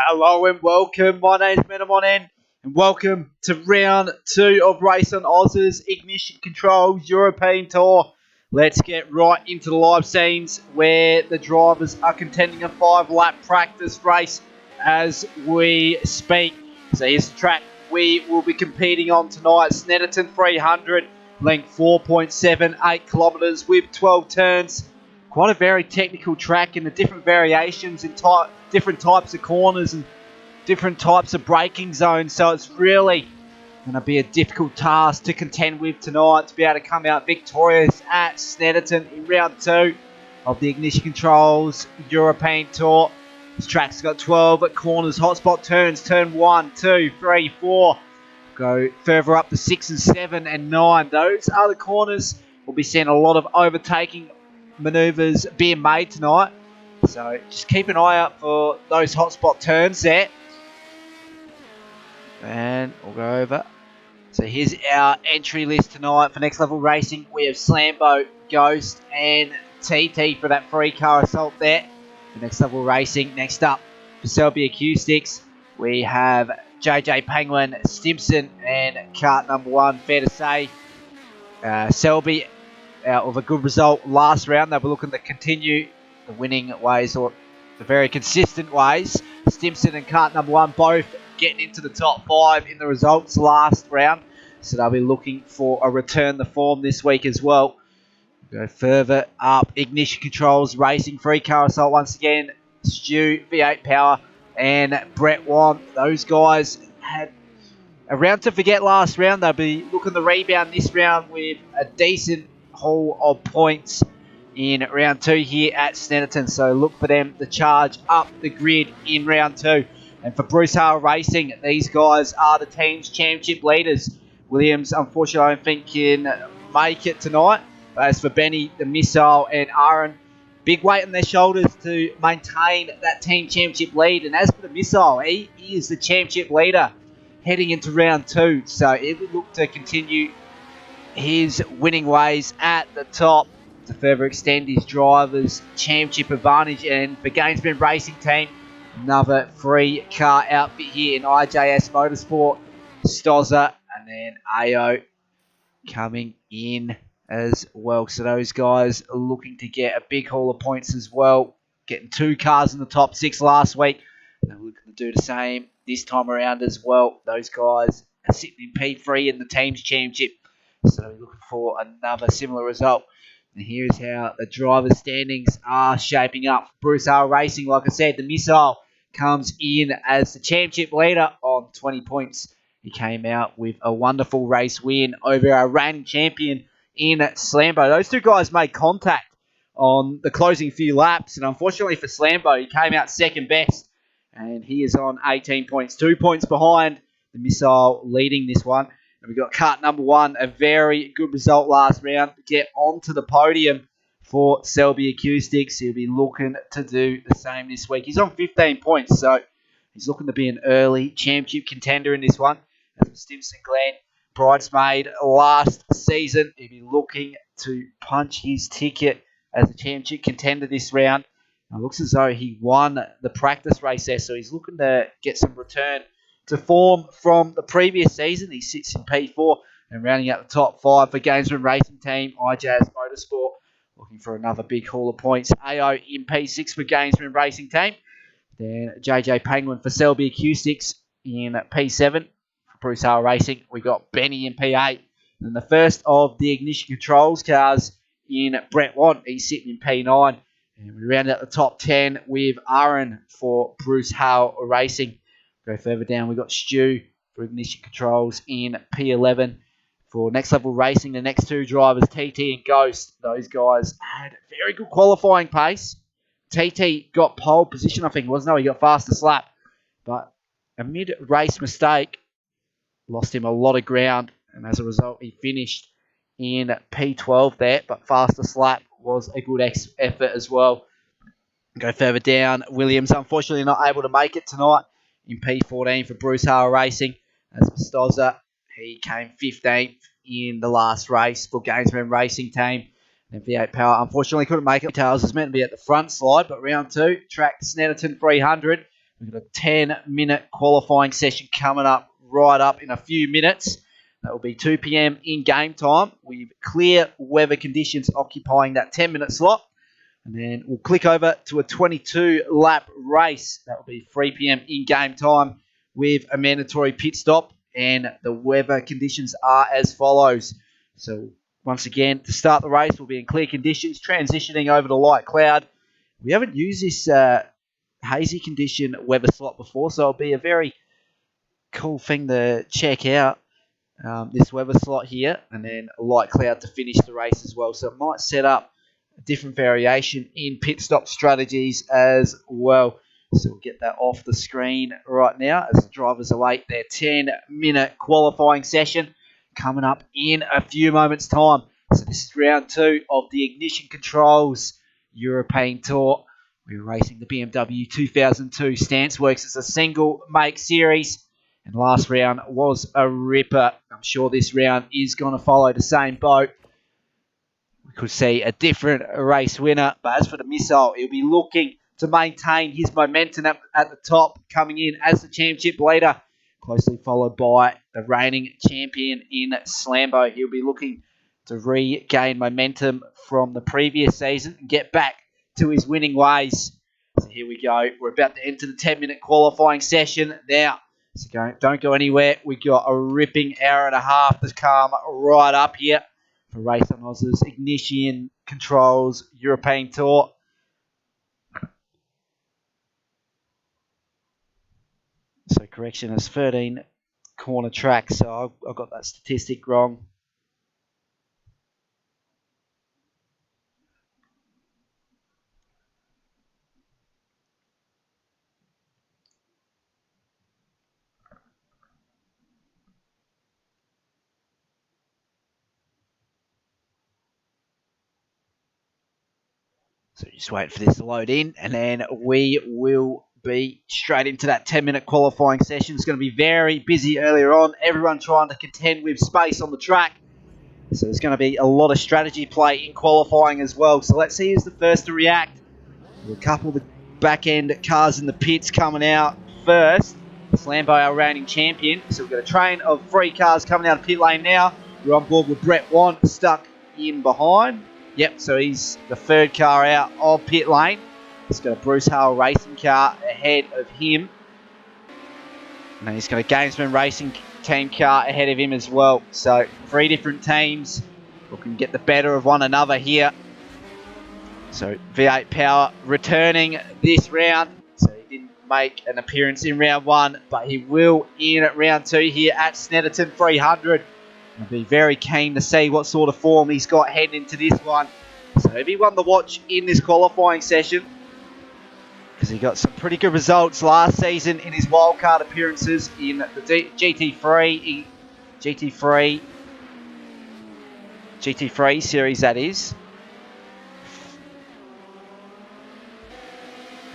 Hello and welcome, my name's Snetterton and welcome to round 2 of RaceOnOz's Ignition Controls European Tour. Let's get right into the live scenes where the drivers are contending a 5-lap practice race as we speak. So here's the track we will be competing on tonight. Snetterton 300, length 4.78 kilometres with 12 turns. Quite a very technical track and the different variations in different types of corners and different types of braking zones. So it's really going to be a difficult task to contend with tonight to be able to come out victorious at Snetterton in round 2 of the Ignition Controls European Tour. This track's got 12 corners, hotspot turns, turn 1, 2, 3, 4. Go further up to 6 and 7 and 9. Those are the corners. We'll be seeing a lot of overtaking manoeuvres being made tonight, so just keep an eye out for those hotspot turns there. And we'll go over. So here's our entry list tonight for Next Level Racing. We have Slambo, Ghost and TT for that free car assault there for Next Level Racing. Next up for Selby Acoustics, we have JJ Penguin, Stimson and kart number 1. Fair to say Selby out of a good result last round. They were looking to continue the winning ways, or the very consistent ways. Stimson and kart number 1 both getting into the top 5 in the results last round. So they'll be looking for a return to form this week as well. Go further up. Ignition Controls Racing. 3-car assault once again. Stu, V8 Power, and Brett Wan. Those guys had a round to forget last round. They'll be looking to rebound this round with a decent haul of points in round 2 here at Snetterton. So look for them to charge up the grid in round 2. And for Bruce Hale Racing, these guys are the team's championship leaders. Williams, unfortunately, I don't think can make it tonight. But as for Benny, the Missile, and Aaron, big weight on their shoulders to maintain that team championship lead. And as for the Missile, he is the championship leader heading into round 2. So it would look to continue his winning ways at the top to further extend his driver's championship advantage. And for Gainsborough Racing Team, another 3-car outfit here in IJS Motorsport. Stozza and then AO coming in as well. So those guys are looking to get a big haul of points as well. Getting 2 cars in the top 6 last week. They're looking to do the same this time around as well. Those guys are sitting in P3 in the team's championship. So we're looking for another similar result. And here's how the driver standings are shaping up. Bruce Hale Racing, like I said, the Missile comes in as the championship leader on 20 points. He came out with a wonderful race win over our reigning champion in Slambo. Those 2 guys made contact on the closing few laps. And unfortunately for Slambo, he came out second best. And he is on 18 points, 2 points behind the Missile leading this one. And we've got kart number 1, a very good result last round to get onto the podium for Selby Acoustics. He'll be looking to do the same this week. He's on 15 points, so he's looking to be an early championship contender in this one. As for Stimson Glen, bridesmaid last season, he'll be looking to punch his ticket as a championship contender this round. It looks as though he won the practice race there, so he's looking to get some return to form from the previous season. He sits in P4 and rounding out the top 5 for Gainsborough Racing Team, IJS Motorsport, looking for another big haul of points. AO in P6 for Gainsborough Racing Team. Then JJ Penguin for Selby Acoustics in P7 for Bruce Hale Racing. We got Benny in P8. And the first of the Ignition Controls cars in Brett Wan. He's sitting in P9. And we round out the top 10 with Aaron for Bruce Hale Racing. Go further down, we've got Stu for Ignition Controls in P11. For Next Level Racing, the next 2 drivers, TT and Ghost. Those guys had very good qualifying pace. TT got pole position, I think, wasn't it? He got fastest lap. But a mid-race mistake lost him a lot of ground. And as a result, he finished in P12 there. But fastest lap was a good effort as well. Go further down, Williams unfortunately not able to make it tonight in P14 for Bruce Hale Racing. As for Stozza, he came 15th in the last race for Gainsborough Racing Team. And V8 Power unfortunately couldn't make it. Tails is meant to be at the front slide, but round 2, track Snetterton 300. We've got a 10-minute qualifying session coming up right up in a few minutes. That will be 2 p.m. in game time with clear weather conditions occupying that 10-minute slot. And then we'll click over to a 22-lap race. That will be 3 p.m. in game time with a mandatory pit stop. And the weather conditions are as follows. So once again, to start the race, we'll be in clear conditions, transitioning over to light cloud. We haven't used this hazy condition weather slot before, so it'll be a very cool thing to check out. This weather slot here, and then a light cloud to finish the race as well. So it might set up a different variation in pit stop strategies as well. So we'll get that off the screen right now as the drivers await their 10-minute qualifying session coming up in a few moments' time. So this is round 2 of the Ignition Controls European Tour. We're racing the BMW 2002 Stanceworks. It's a single make series. And last round was a ripper. I'm sure this round is going to follow the same boat. We could see a different race winner. But as for the Missile, he'll be looking to maintain his momentum at the top, coming in as the championship leader. Closely followed by the reigning champion in Slambo. He'll be looking to regain momentum from the previous season and get back to his winning ways. So here we go. We're about to enter the 10-minute qualifying session now. So don't go anywhere. We got a ripping hour and a half to come right up here for RaceOnOz's Ignition Controls European Tour. So correction, it's 13 corner track, so I got that statistic wrong. So just wait for this to load in, and then we will be straight into that 10-minute qualifying session. It's going to be very busy earlier on. Everyone trying to contend with space on the track. So there's going to be a lot of strategy play in qualifying as well. So let's see who's the first to react. A couple of the back-end cars in the pits coming out first. Slambo, our reigning champion. So we've got a train of 3 cars coming out of pit lane now. We're on board with Brett Want stuck in behind. Yep, so he's the 3rd car out of pit lane. He's got a Bruce Hale racing car ahead of him. And then he's got a Gamesman racing team car ahead of him as well. So 3 different teams who can get the better of one another here. So V8 Power returning this round. So he didn't make an appearance in round 1, but he will in at round 2 here at Snetterton 300. I'll be very keen to see what sort of form he's got heading into this one. So if he won the watch in this qualifying session, because he got some pretty good results last season in his wildcard appearances in the GT3 series, that is.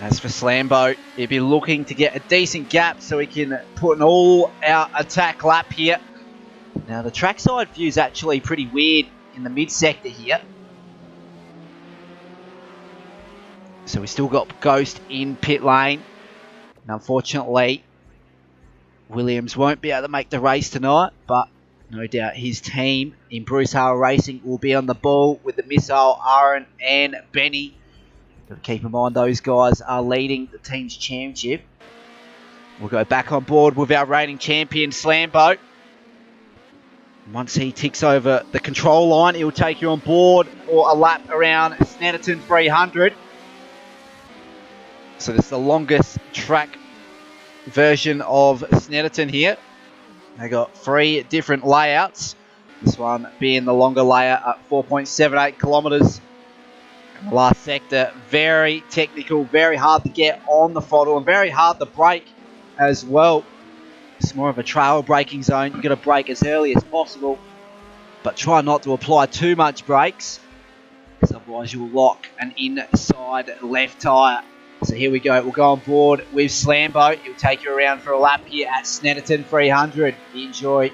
As for Slambo, he'll be looking to get a decent gap so he can put an all-out attack lap here. Now the trackside view is actually pretty weird in the mid-sector here. So we still got Ghost in pit lane. And unfortunately, Williams won't be able to make the race tonight, but no doubt his team in Bruce Hale Racing will be on the ball with the missile, Aaron and Benny. Got to keep in mind those guys are leading the team's championship. We'll go back on board with our reigning champion, Slambo. Once he ticks over the control line, he'll take you on board for a lap around Snetterton 300. So this is the longest track version of Snetterton here. They got 3 different layouts. This one being the longer layout at 4.78 kilometres. And the last sector, very technical, very hard to get on the throttle and very hard to brake as well. It's more of a trail braking zone. You've got to brake as early as possible, but try not to apply too much brakes, because otherwise you'll lock an inside left tyre. So here we go. We'll go on board with Slambo. He'll take you around for a lap here at Snetterton 300. Enjoy.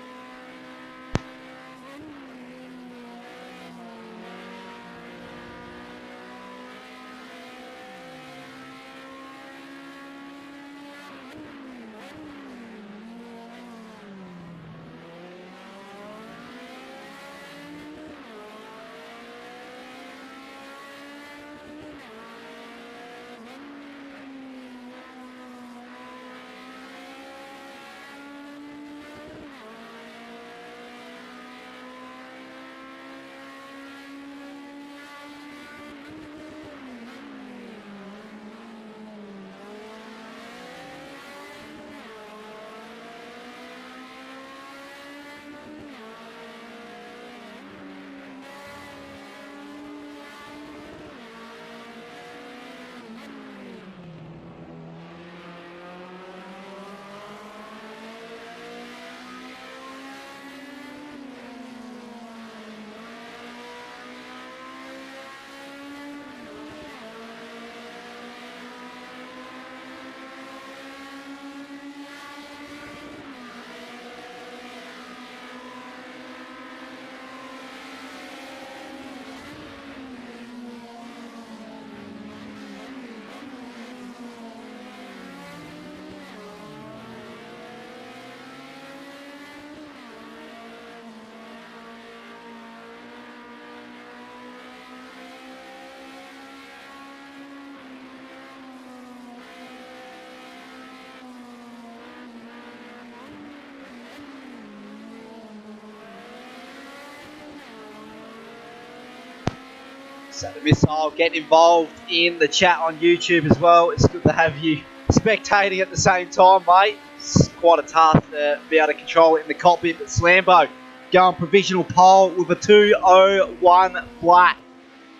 So the Missile, get involved in the chat on YouTube as well. It's good to have you spectating at the same time, mate. It's quite a task to be able to control it in the cockpit, but Slambo going provisional pole with a 2:01 flat.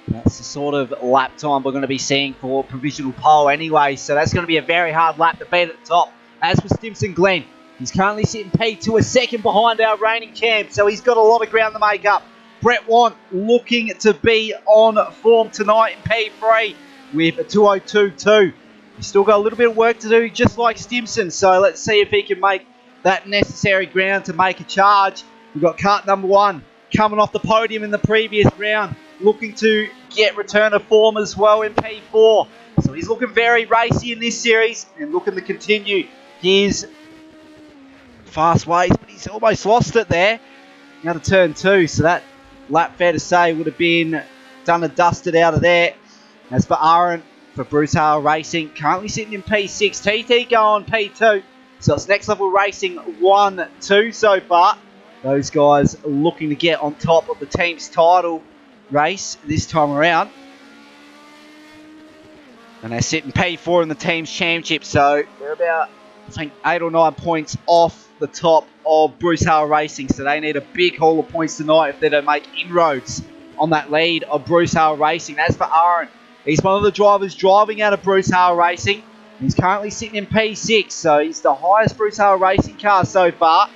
That's the sort of lap time we're going to be seeing for provisional pole anyway, so that's going to be a very hard lap to beat at the top. As for Stimson Glenn, he's currently sitting P2, a second behind our reigning champ, so he's got a lot of ground to make up. Brett Want looking to be on form tonight in P3 with a 2:02.2. He's still got a little bit of work to do, just like Stimson, so let's see if he can make that necessary ground to make a charge. We've got kart number 1 coming off the podium in the previous round, looking to get return of form as well in P4. So he's looking very racy in this series and looking to continue his fast ways, but he's almost lost it there. Now to turn 2, so that lap, fair to say, would have been done and dusted out of there. As for Aaron, for Bruce Hale Racing, currently sitting in P6, TT going P2. So it's Next Level Racing 1-2 so far. Those guys are looking to get on top of the team's title race this time around. And they're sitting P4 in the team's championship, so they're about, I think, 8 or 9 points off the top of Bruce Hale Racing. So they need a big haul of points tonight if they're to make inroads on that lead of Bruce Hale Racing. As for Aaron, he's one of the drivers driving out of Bruce Hale Racing. He's currently sitting in P6, so he's the highest Bruce Hale Racing car so far.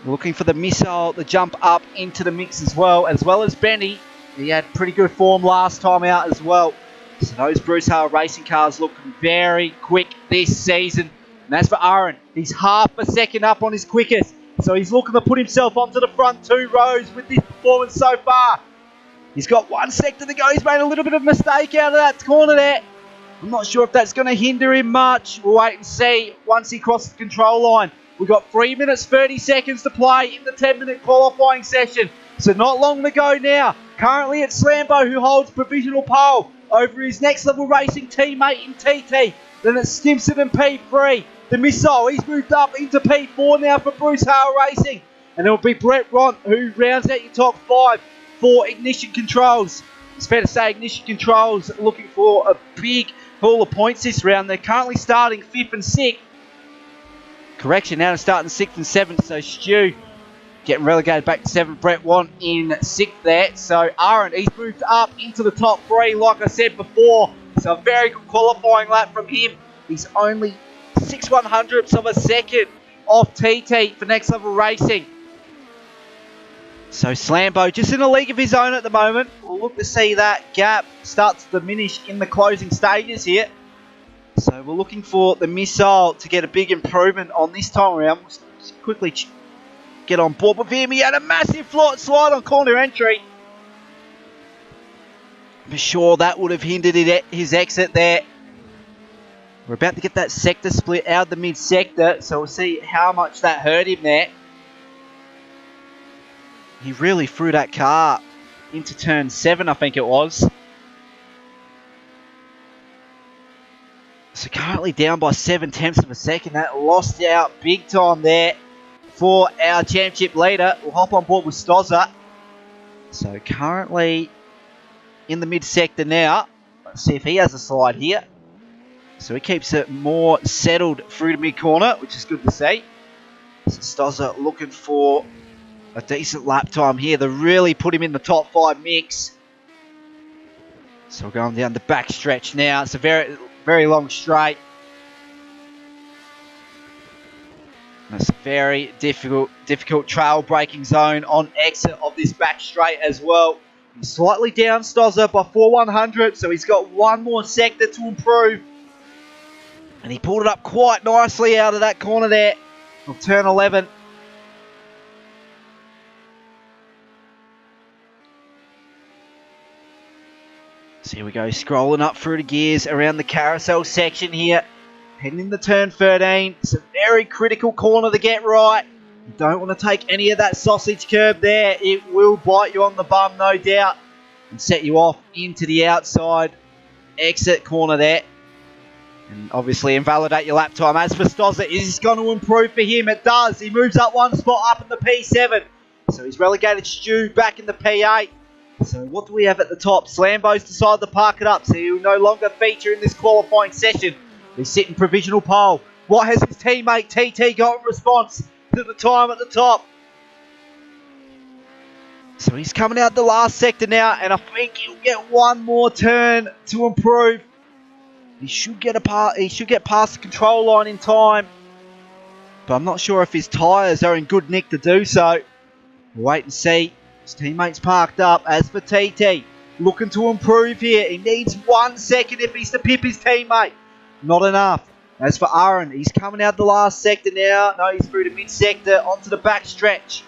Looking for the Missile to jump up into the mix as well as Benny. He had pretty good form last time out as well. So those Bruce Hale Racing cars looking very quick this season. And as for Aaron, he's half a second up on his quickest. So he's looking to put himself onto the front 2 rows with this performance so far. He's got 1 sector to go. He's made a little bit of a mistake out of that corner there. I'm not sure if that's going to hinder him much. We'll wait and see once he crosses the control line. We've got 3 minutes 30 seconds to play in the 10-minute qualifying session. So not long to go now. Currently it's Slambo who holds provisional pole over his Next Level Racing teammate in TT. Then it's Stimson in P3. The Missile, he's moved up into P4 now for Bruce Hale Racing. And it'll be Brett Ront who rounds out your top 5 for Ignition Controls. It's fair to say Ignition Controls looking for a big haul of points this round. They're currently starting 5th and 6th. Correction, now they're starting 6th and 7th, so Stu getting relegated back to 7th. Brett Want in 6th there. So Aaron, he's moved up into the top 3, like I said before. So a very good qualifying lap from him. He's only 6/100ths of a second off TT for Next Level Racing. So Slambo just in a league of his own at the moment. We'll look to see that gap start to diminish in the closing stages here. So we're looking for the Missile to get a big improvement on this time around. We'll just quickly get on board with him. He had a massive slide on corner entry. I'm sure that would have hindered his exit there. We're about to get that sector split out of the mid-sector, so we'll see how much that hurt him there. He really threw that car into turn 7, I think it was. So currently down by 7/10ths of a second. That lost out big time there for our championship leader. We'll hop on board with Stozza. So currently in the mid-sector now. Let's see if he has a slide here. So he keeps it more settled through the mid-corner, which is good to see. So Stozza looking for a decent lap time here to really put him in the top 5 mix. So we're going down the back stretch now. It's a very long straight. It's a very difficult trail braking zone on exit of this back straight as well. He's slightly down Stozza by 4/100, so he's got 1 more sector to improve. And he pulled it up quite nicely out of that corner there of turn 11. So here we go, scrolling up through the gears around the carousel section here. Heading into turn 13. It's a very critical corner to get right. You don't want to take any of that sausage curb there. It will bite you on the bum, no doubt, and set you off into the outside exit corner there. And obviously invalidate your lap time. As for Stozza, is this going to improve for him? It does. He moves up 1 spot up in the P7. So he's relegated Stu back in the P8. So what do we have at the top? Slambo's decided to park it up, so he will no longer feature in this qualifying session. He's sitting provisional pole. What has his teammate TT got in response to the time at the top? So he's coming out the last sector now, and I think he'll get one more turn to improve. He should get past the control line in time, but I'm not sure if his tyres are in good nick to do so. We'll wait and see. His teammate's parked up. As for TT, looking to improve here. He needs 1 second if he's to pip his teammate. Not enough. As for Aaron, he's coming out the last sector now. No, he's through the mid-sector onto the back stretch.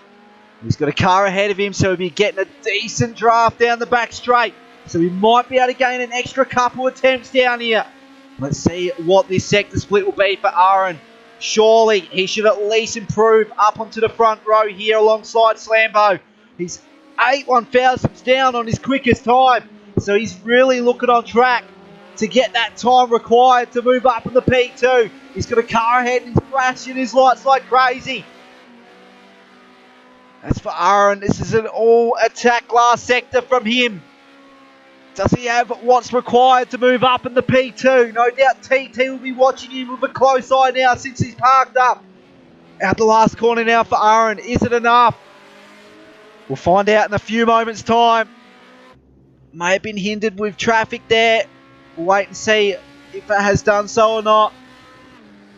He's got a car ahead of him, so he'll be getting a decent draft down the back straight. So he might be able to gain an extra couple attempts down here. Let's see what this sector split will be for Aaron. Surely he should at least improve up onto the front row here alongside Slambo. He's 8/1000ths down on his quickest time. So he's really looking on track to get that time required to move up in the P2. He's got a car ahead and he's flashing his lights like crazy. As for Aaron, this is an all-attack last sector from him. Does he have what's required to move up in the P2? No doubt TT will be watching him with a close eye now since he's parked up. Out the last corner now for Aaron. Is it enough? We'll find out in a few moments' time. May have been hindered with traffic there. We'll wait and see if it has done so or not.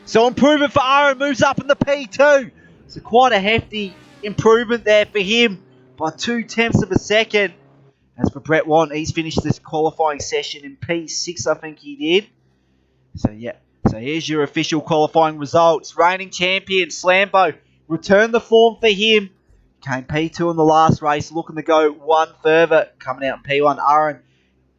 So improvement for Aaron, moves up in the P2. So quite a hefty improvement there for him by 0.2 of a second. As for Brett Want, he's finished this qualifying session in P6, I think he did. So yeah, so here's your official qualifying results. Reigning champion Slambo, return the form for him. Came P2 in the last race, looking to go one further. Coming out in P1, Aaron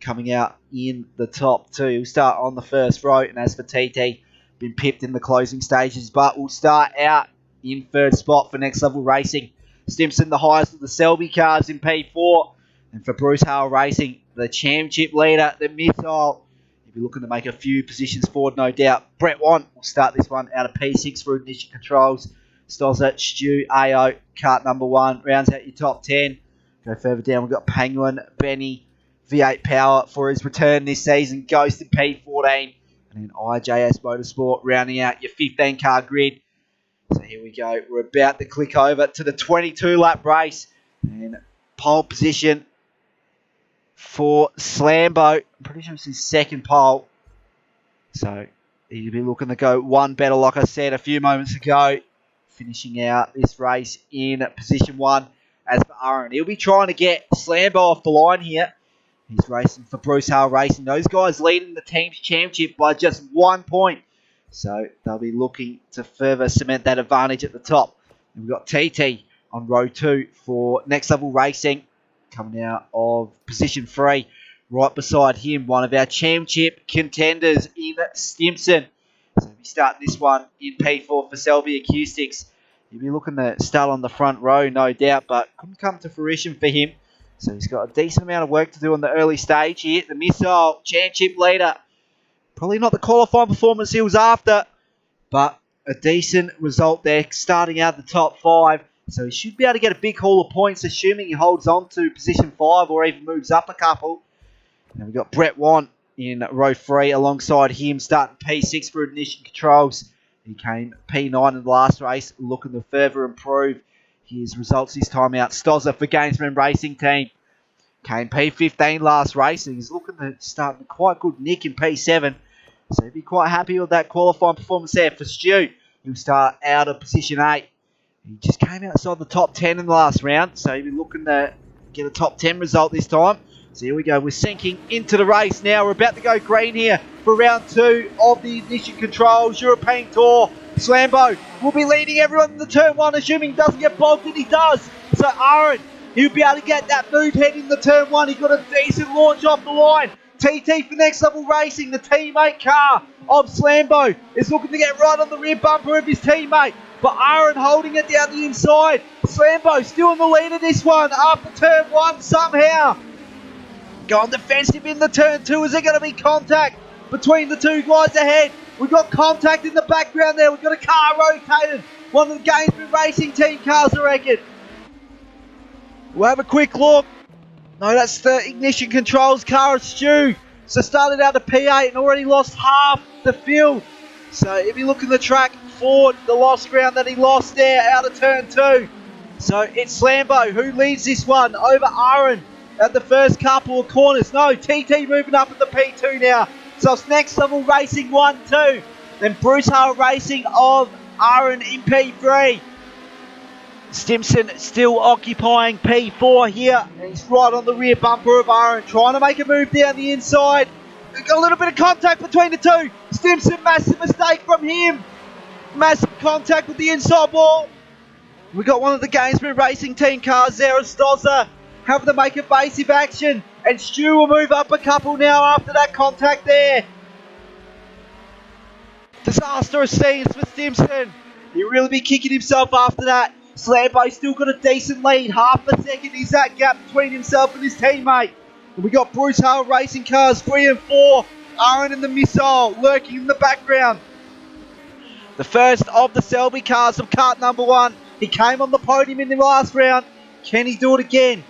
coming out in the top 2. He'll start on the first row. And as for TT, been pipped in the closing stages, but will start out in third spot for Next Level Racing. Stimson, the highest of the Selby cars in P4. And for Bruce Hale Racing, the championship leader, the missile. He'll be looking to make a few positions forward, no doubt. Brett Want will start this one out of P6 for ignition controls. Stozza, Stu, AO, kart number 1. Rounds out your top 10. Go further down, we've got Penguin, Benny, V8 Power for his return this season. Ghost in P14. And then IJS Motorsport rounding out your 15 car grid. So here we go. We're about to click over to the 22-lap race. And pole position for Slambo. I'm pretty sure it's his second pole. So he'll be looking to go one better, like I said a few moments ago. Finishing out this race in position 1. As for Aaron, he'll be trying to get Slambo off the line here. He's racing for Bruce Hale Racing. Those guys leading the team's championship by just 1 point. So they'll be looking to further cement that advantage at the top. And we've got TT on row 2 for Next Level Racing. Coming out of position 3. Right beside him, one of our championship contenders in Stimson. So we'll be starting this one in P4 for Selby Acoustics. He'll be looking to start on the front row, no doubt, but couldn't come to fruition for him. So he's got a decent amount of work to do on the early stage here. The missile championship leader. Probably not the qualifying performance he was after, but a decent result there, starting out the top 5. So he should be able to get a big haul of points, assuming he holds on to position 5 or even moves up a couple. And we've got Brett Want in row 3 alongside him, starting P6 for ignition controls. He came P9 in the last race, looking to further improve his results this time out. Stozza for Gainsman Racing Team. Came P15 last race, and he's looking to start with quite good nick in P7. So he'll be quite happy with that qualifying performance there. For Stu, he'll start out of position 8. He just came outside the top 10 in the last round, so he'll be looking to get a top 10 result this time. So here we go, we're sinking into the race now. We're about to go green here for round 2 of the Ignition Controls European Tour. Slambo will be leading everyone in the turn 1, assuming he doesn't get bogged, and he does. So Aaron, he'll be able to get that move head in the turn 1. He got a decent launch off the line. TT for Next Level Racing, the teammate car of Slambo, is looking to get right on the rear bumper of his teammate. But Aaron holding it down the inside. Slambo still in the lead of this one after turn 1 somehow. Going defensive in the turn 2. Is there going to be contact between the two guys ahead? We've got contact in the background there. We've got a car rotated. One of the Gainsman Racing Team cars, I reckon. We'll have a quick look. No, that's the ignition controls car of Stu. So started out to P8 and already lost half the field. So if you look at the track, Ford, the lost ground that he lost there out of turn 2. So it's Slambo who leads this one over Aaron at the first couple of corners. No, TT moving up at the P2 now. So it's Next Level Racing 1-2. Then Bruce Hale Racing of Aaron in P3. Stimson still occupying P4 here. And he's right on the rear bumper of Aaron, trying to make a move down the inside. A little bit of contact between the two. Stimson, massive mistake from him. Massive contact with the inside wall. We got one of the Gainsborough Racing Team cars there, Stozza, having to make evasive action. And Stu will move up a couple now after that contact there. Disastrous scenes for Stimson. He'll really be kicking himself after that. Slambo still got a decent lead. Half a second is that gap between himself and his teammate. And we got Bruce Hale Racing cars 3 and 4. Aaron and the Missile lurking in the background. The first of the Selby cars of kart number 1. He came on the podium in the last round. Can he do it again?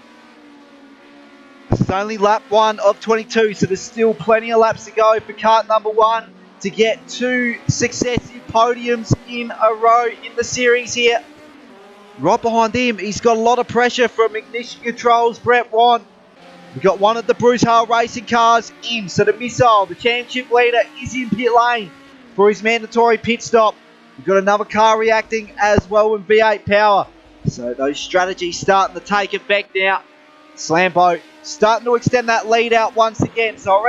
This is only lap 1 of 22, so there's still plenty of laps to go for kart number 1 to get 2 successive podiums in a row in the series here. Right behind him, he's got a lot of pressure from ignition controls, Brett Wan. We've got one of the Bruce Hale Racing cars in, so the Missile, the championship leader, is in pit lane for his mandatory pit stop. We've got another car reacting as well in V8 power. So those strategies starting to take effect now. Slambo starting to extend that lead out once again. So I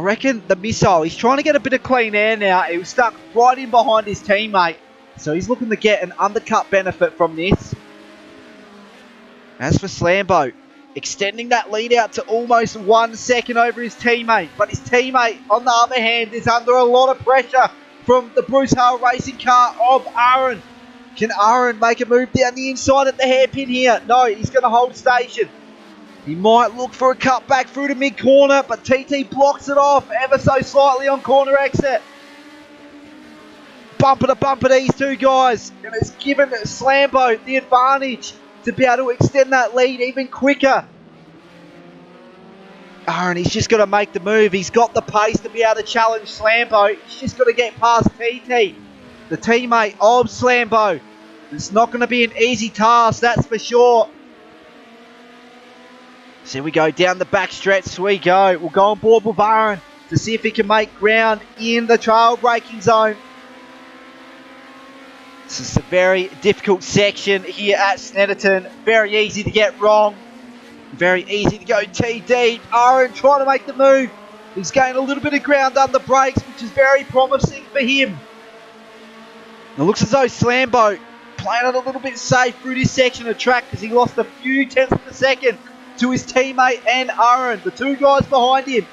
reckon the Missile, he's trying to get a bit of clean air now. He was stuck right in behind his teammate. So he's looking to get an undercut benefit from this. As for Slambo, extending that lead out to almost 1 second over his teammate. But his teammate, on the other hand, is under a lot of pressure from the Bruce Hale Racing car of Aaron. Can Aaron make a move down the inside at the hairpin here? No, he's going to hold station. He might look for a cut back through the mid-corner, but TT blocks it off ever so slightly on corner exit. Bumper to bumper these two guys, and it's given Slambo the advantage to be able to extend that lead even quicker. Aaron, he's just got to make the move. He's got the pace to be able to challenge Slambo. He's just got to get past TT, the teammate of Slambo. It's not going to be an easy task, that's for sure. So we go down the back stretch. We go. We'll go on board with Aaron to see if he can make ground in the trail braking zone. This is a very difficult section here at Snetterton. Very easy to get wrong. Very easy to go TD. Aaron trying to make the move. He's gained a little bit of ground under brakes, which is very promising for him. It looks as though Slambo playing it a little bit safe through this section of track because he lost a few tenths of a second to his teammate and Aaron, the two guys behind him.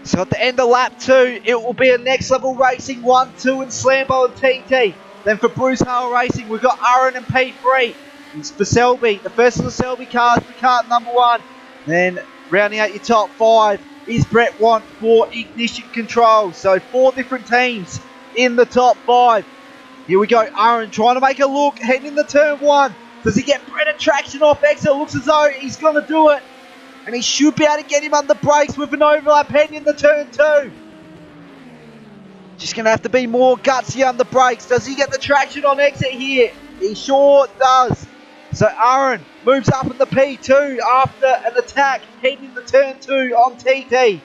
So at the end of lap 2, it will be a Next Level Racing 1-2 and Slambo and TT. Then for Bruce Hale Racing, we've got Aaron and P3. It's for Selby, the first of the Selby cars for kart number 1. Then rounding out your top 5 is Brett Want for ignition control. So 4 different teams in the top 5. Here we go, Aaron trying to make a look, heading into turn 1. Does he get better traction off exit? Looks as though he's going to do it. And he should be able to get him under brakes with an overlap heading into turn 2. Just going to have to be more gutsy under brakes. Does he get the traction on exit here? He sure does. So Aaron moves up in the P2 after an attack heading into turn 2 on TT.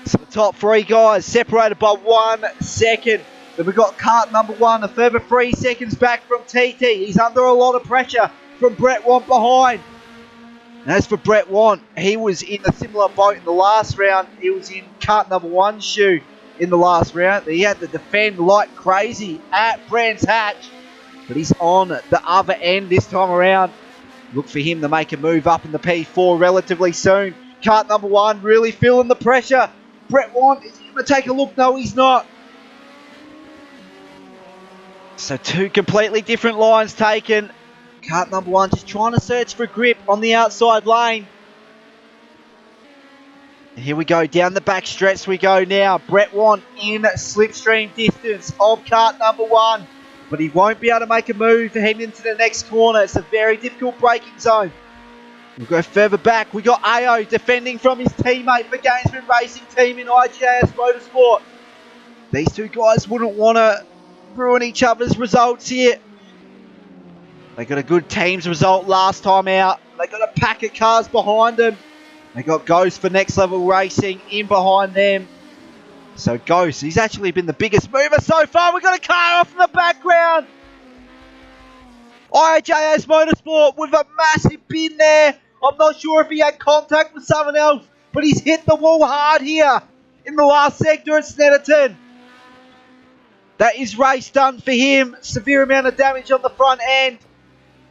So the top 3 guys separated by 1 second. Then we've got kart number 1 a further 3 seconds back from TT. He's under a lot of pressure from Brett Want behind. And as for Brett Want, he was in a similar boat in the last round. He was in kart number 1 shoe in the last round. He had to defend like crazy at Brands Hatch. But he's on the other end this time around. Look for him to make a move up in the P4 relatively soon. Kart number 1 really feeling the pressure. Brett Want, is he going to take a look? No, he's not. So 2 completely different lines taken. Kart number 1 just trying to search for grip on the outside lane. Here we go, down the back stretch we go now. Brett Want in slipstream distance of kart number 1. but he won't be able to make a move heading into the next corner. It's a very difficult braking zone. We'll go further back. We got AO defending from his teammate for Gainsborough Racing Team in IGAS Motorsport. These two guys wouldn't want to ruin each other's results here. They got a good team's result last time out. They got a pack of cars behind them. They got Ghost for Next Level Racing in behind them. So Ghost, he's actually been the biggest mover so far. We've got a car off in the background. IJS Motorsport with a massive bin there. I'm not sure if he had contact with someone else, but he's hit the wall hard here in the last sector at Snetterton. That is race done for him. Severe amount of damage on the front end.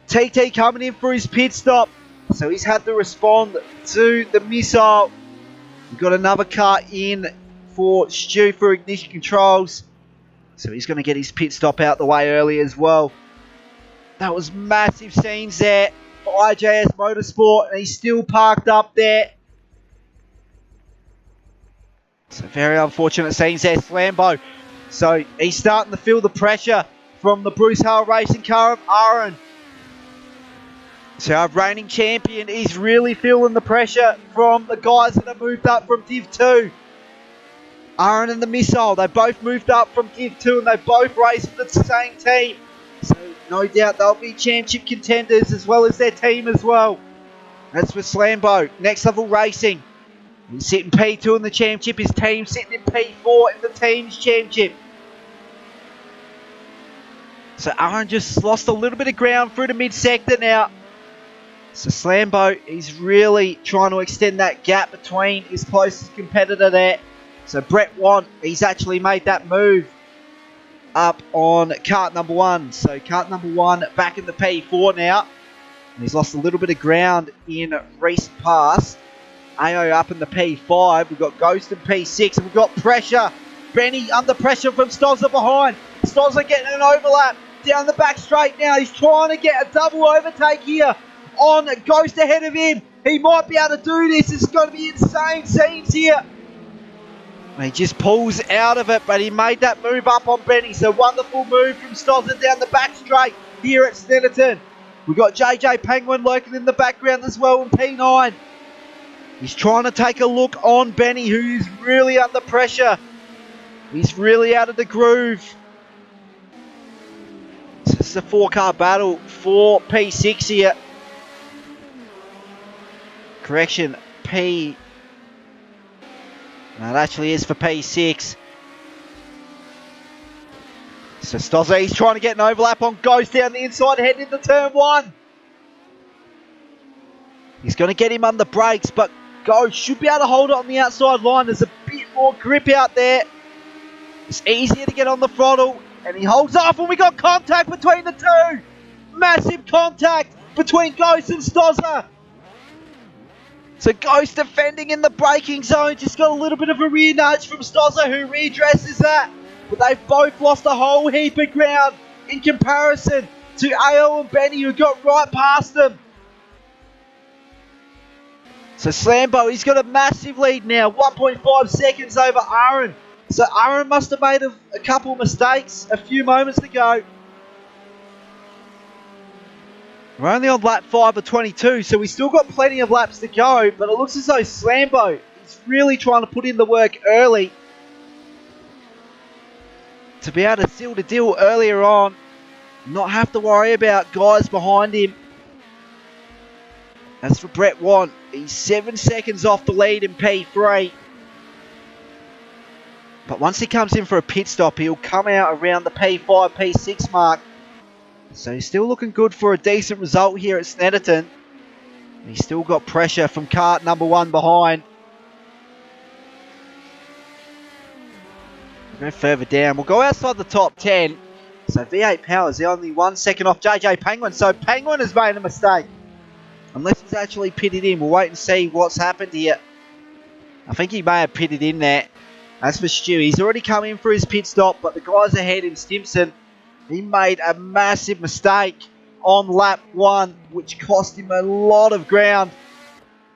TT coming in for his pit stop. So he's had to respond to the missile. We've got another car in for Stu for ignition controls. So he's going to get his pit stop out the way early as well. That was massive scenes there for IJS Motorsport, and he's still parked up there. So very unfortunate scenes there, Slambo. So he's starting to feel the pressure from the Bruce Hale racing car of Aaron. So our reigning champion is really feeling the pressure from the guys that have moved up from Div 2. Aaron and the Missile, they both moved up from Div 2 and they both race for the same team. So no doubt they'll be championship contenders as well as their team as well. That's for Slambo. Next Level Racing. He's sitting P2 in the championship. His team's sitting in P4 in the team's championship. So Aaron just lost a little bit of ground through the mid-sector now. So Slambo, he's really trying to extend that gap between his closest competitor there. So Brett Want, he's actually made that move up on kart number 1. So kart number 1 back in the P4 now. And he's lost a little bit of ground in recent past. AO up in the P5. We've got Ghost in P6. And we've got pressure. Benny under pressure from Stozza behind. Stozza getting an overlap down the back straight now. He's trying to get a double overtake here on Ghost ahead of him. He might be able to do this. It's going to be insane scenes here. And he just pulls out of it, but he made that move up on Benny. So wonderful move from Stozza down the back straight here at Snetterton. We've got JJ Penguin lurking in the background as well in P9. He's trying to take a look on Benny, who is really under pressure. He's really out of the groove. So this is a 4-car battle for P6 here. Correction, P... No, it actually is for P6. So Stozza, he's trying to get an overlap on Ghost down the inside, heading into turn 1. He's going to get him under brakes, but Ghost should be able to hold it on the outside line. There's a bit more grip out there. It's easier to get on the throttle, and he holds off, and we got contact between the two. Massive contact between Ghost and Stozza. So Ghost defending in the braking zone, just got a little bit of a rear nudge from Stozza, who redresses that. But they've both lost a whole heap of ground in comparison to AO and Benny, who got right past them. So Slambo, he's got a massive lead now, 1.5 seconds over Aaron. So Aaron must have made a couple of mistakes a few moments ago. We're only on lap 5 of 22, so we still got plenty of laps to go, but it looks as though Slambo is really trying to put in the work early to be able to seal the deal earlier on, not have to worry about guys behind him. As for Brett Want, he's 7 seconds off the lead in P3. But once he comes in for a pit stop, he'll come out around the P5, P6 mark. So he's still looking good for a decent result here at Snetterton. He's still got pressure from kart number 1 behind. We'll go further down. We'll go outside the top 10. So V8 Power is only 1 second off JJ Penguin. So Penguin has made a mistake. Unless he's actually pitted in. We'll wait and see what's happened here. I think he may have pitted in there. As for Stu, he's already come in for his pit stop. But the guys ahead in Stimson, he made a massive mistake on lap 1, which cost him a lot of ground.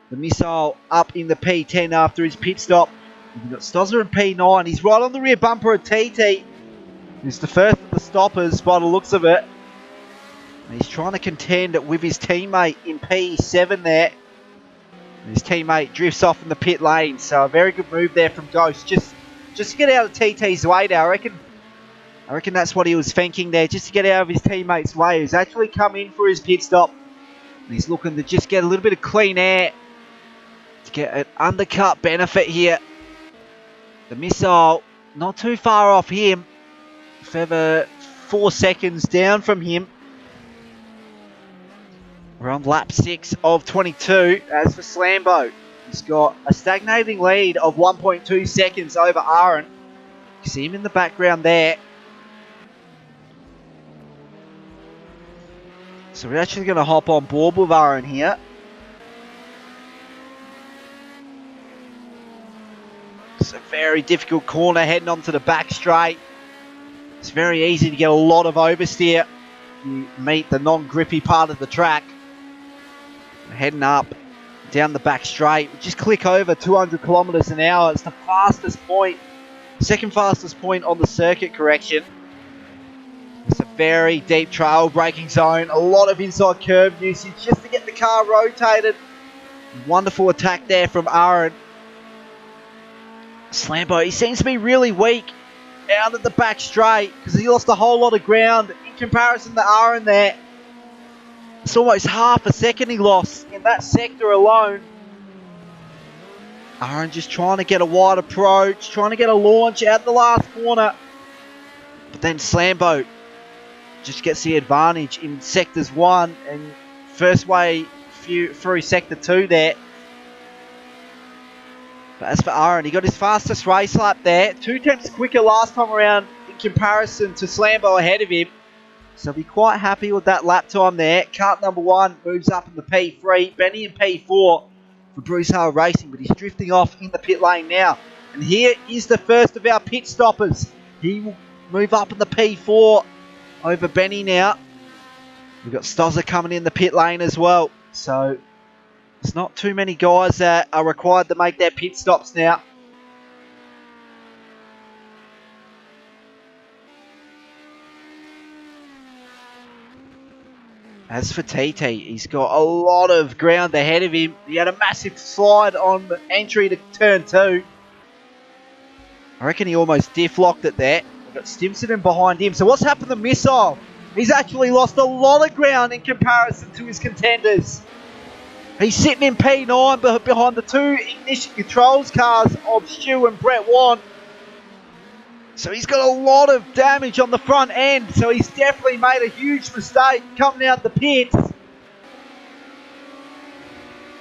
The Missile up in the P10 after his pit stop. We've got Stozza in P9. He's right on the rear bumper of TT. He's the first of the stoppers by the looks of it. And he's trying to contend with his teammate in P7 there. And his teammate drifts off in the pit lane. So a very good move there from Ghost. Just to get out of TT's way there. I reckon that's what he was thinking there. Just to get out of his teammate's way. He's actually come in for his pit stop. And he's looking to just get a little bit of clean air. To get an undercut benefit here. The missile not too far off him. Further 4 seconds down from him. We're on lap 6 of 22. As for Slambo, he's got a stagnating lead of 1.2 seconds over Aaron. You see him in the background there. So we're actually going to hop on board with Aaron here. It's a very difficult corner heading onto the back straight. It's very easy to get a lot of oversteer. You meet the non-grippy part of the track. We're heading up down the back straight. We just click over 200 kilometers an hour. It's the fastest point, second fastest point on the circuit, correction. It's a very deep trail braking zone. A lot of inside curve usage just to get the car rotated. Wonderful attack there from Aaron. Slambo, he seems to be really weak out at the back straight because he lost a whole lot of ground in comparison to Aaron there. It's almost half a second he lost in that sector alone. Aaron just trying to get a wide approach, trying to get a launch out the last corner. But then Slambo just gets the advantage in sectors 1 and first way through sector 2 there. But as for Aaron, he got his fastest race lap there. 2 tenths quicker last time around in comparison to Slambo ahead of him. So be quite happy with that lap time there. Kart number 1 moves up in the P3. Benny in P4 for Bruce Hale Racing. But he's drifting off in the pit lane now. And here is the first of our pit stoppers. He will move up in the P4 over Benny now. We've got Stozza coming in the pit lane as well. So there's not too many guys that are required to make their pit stops now. As for TT, he's got a lot of ground ahead of him. He had a massive slide on the entry to turn 2. I reckon he almost diff-locked it there. We've got Stimson behind him. So what's happened to Missile? He's actually lost a lot of ground in comparison to his contenders. He's sitting in P9 behind the 2 ignition controls cars of Stu and Brett Wan. So he's got a lot of damage on the front end. So he's definitely made a huge mistake coming out the pits.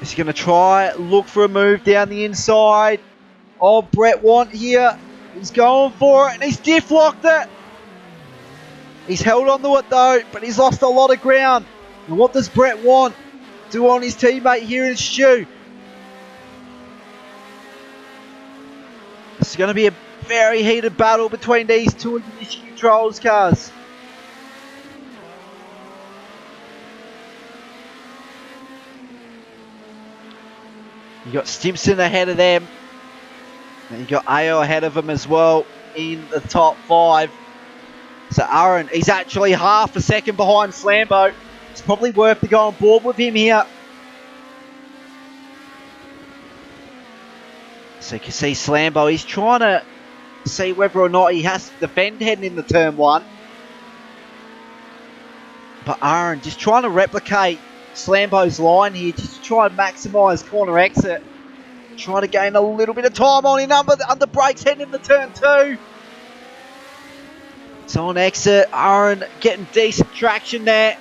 He's going to try, look for a move down the inside of Brett Wan here. He's going for it and he's diff-locked it. He's held on to it though, but he's lost a lot of ground. And what does Brett want? Do on his teammate here in Stu. It's going to be a very heated battle between these 2 ignition controls cars. You got Stimson ahead of them. And you got AO ahead of him as well in the top 5. So Aaron, he's actually half a second behind Slambo. It's probably worth to go on board with him here. So you can see Slambo, he's trying to see whether or not he has to defend heading into turn 1. But Aaron just trying to replicate Slambo's line here, just to try and maximise corner exit. Trying to gain a little bit of time on him under brakes heading into turn 2. So on exit, Aaron getting decent traction there.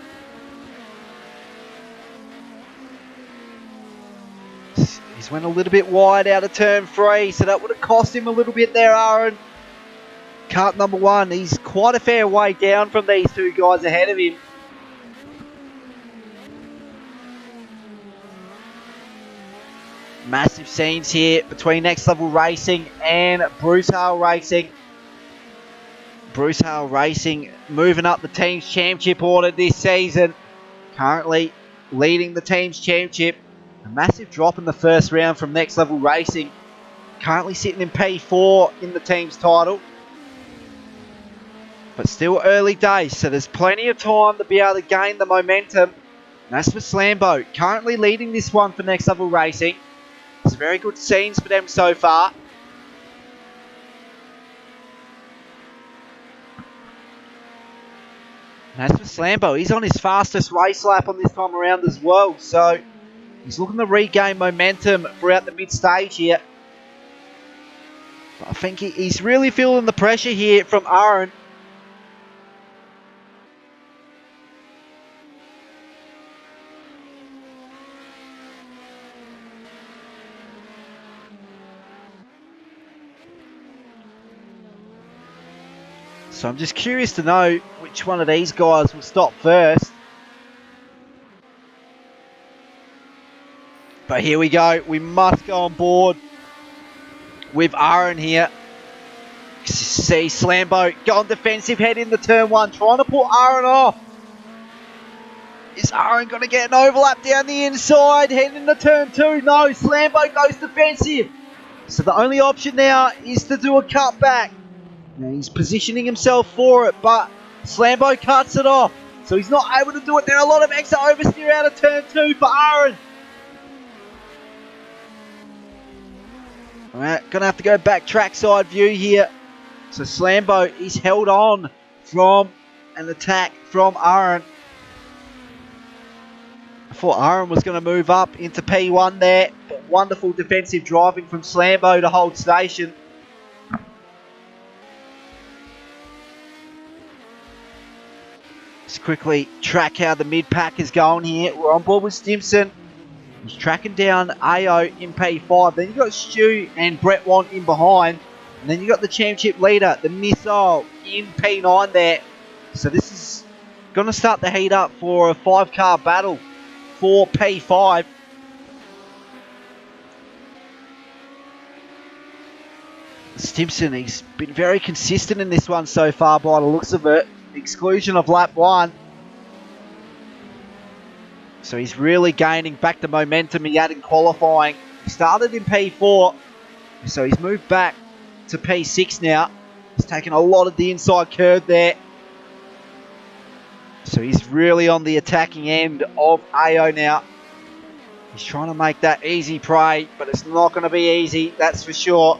He's went a little bit wide out of turn 3, so that would have cost him a little bit there, Aaron. Kart number 1, he's quite a fair way down from these 2 guys ahead of him. Massive scenes here between Next Level Racing and Bruce Hale Racing. Bruce Hale Racing moving up the team's championship order this season. Currently leading the team's championship. A massive drop in the first round from Next Level Racing. Currently sitting in P4 in the team's title. But still early days, so there's plenty of time to be able to gain the momentum. And that's for Slambo, currently leading this one for Next Level Racing. It's very good scenes for them so far. And as for Slambo, he's on his fastest race lap on this time around as well. So he's looking to regain momentum throughout the mid-stage here. But I think he's really feeling the pressure here from Aaron. So I'm just curious to know which one of these guys will stop first. But here we go. We must go on board with Aaron here. See Slambo going defensive, head into turn one, trying to pull Aaron off. Is Aaron going to get an overlap down the inside, heading into turn two? No, Slambo goes defensive. So the only option now is to do a cutback. Now he's positioning himself for it, but Slambo cuts it off. So he's not able to do it. There are a lot of extra oversteer out of turn two for Aaron. Alright, gonna have to go back trackside view here. So Slambo is held on from an attack from Aaron. I thought Aaron was going to move up into P1 there, but wonderful defensive driving from Slambo to hold station. Let's quickly track how the mid-pack is going here. We're on board with Stimson. He's tracking down AO in P5. Then you've got Stu and Brett Want in behind. And then you've got the championship leader, the Missile, in P9 there. So this is going to start the heat up for a 5-car battle for P5. Stimson, he's been very consistent in this one so far by the looks of it. Exclusion of lap 1. So he's really gaining back the momentum he had in qualifying. He started in P4, so he's moved back to P6 now. He's taken a lot of the inside curve there. So he's really on the attacking end of AO now. He's trying to make that easy prey, but it's not going to be easy, that's for sure.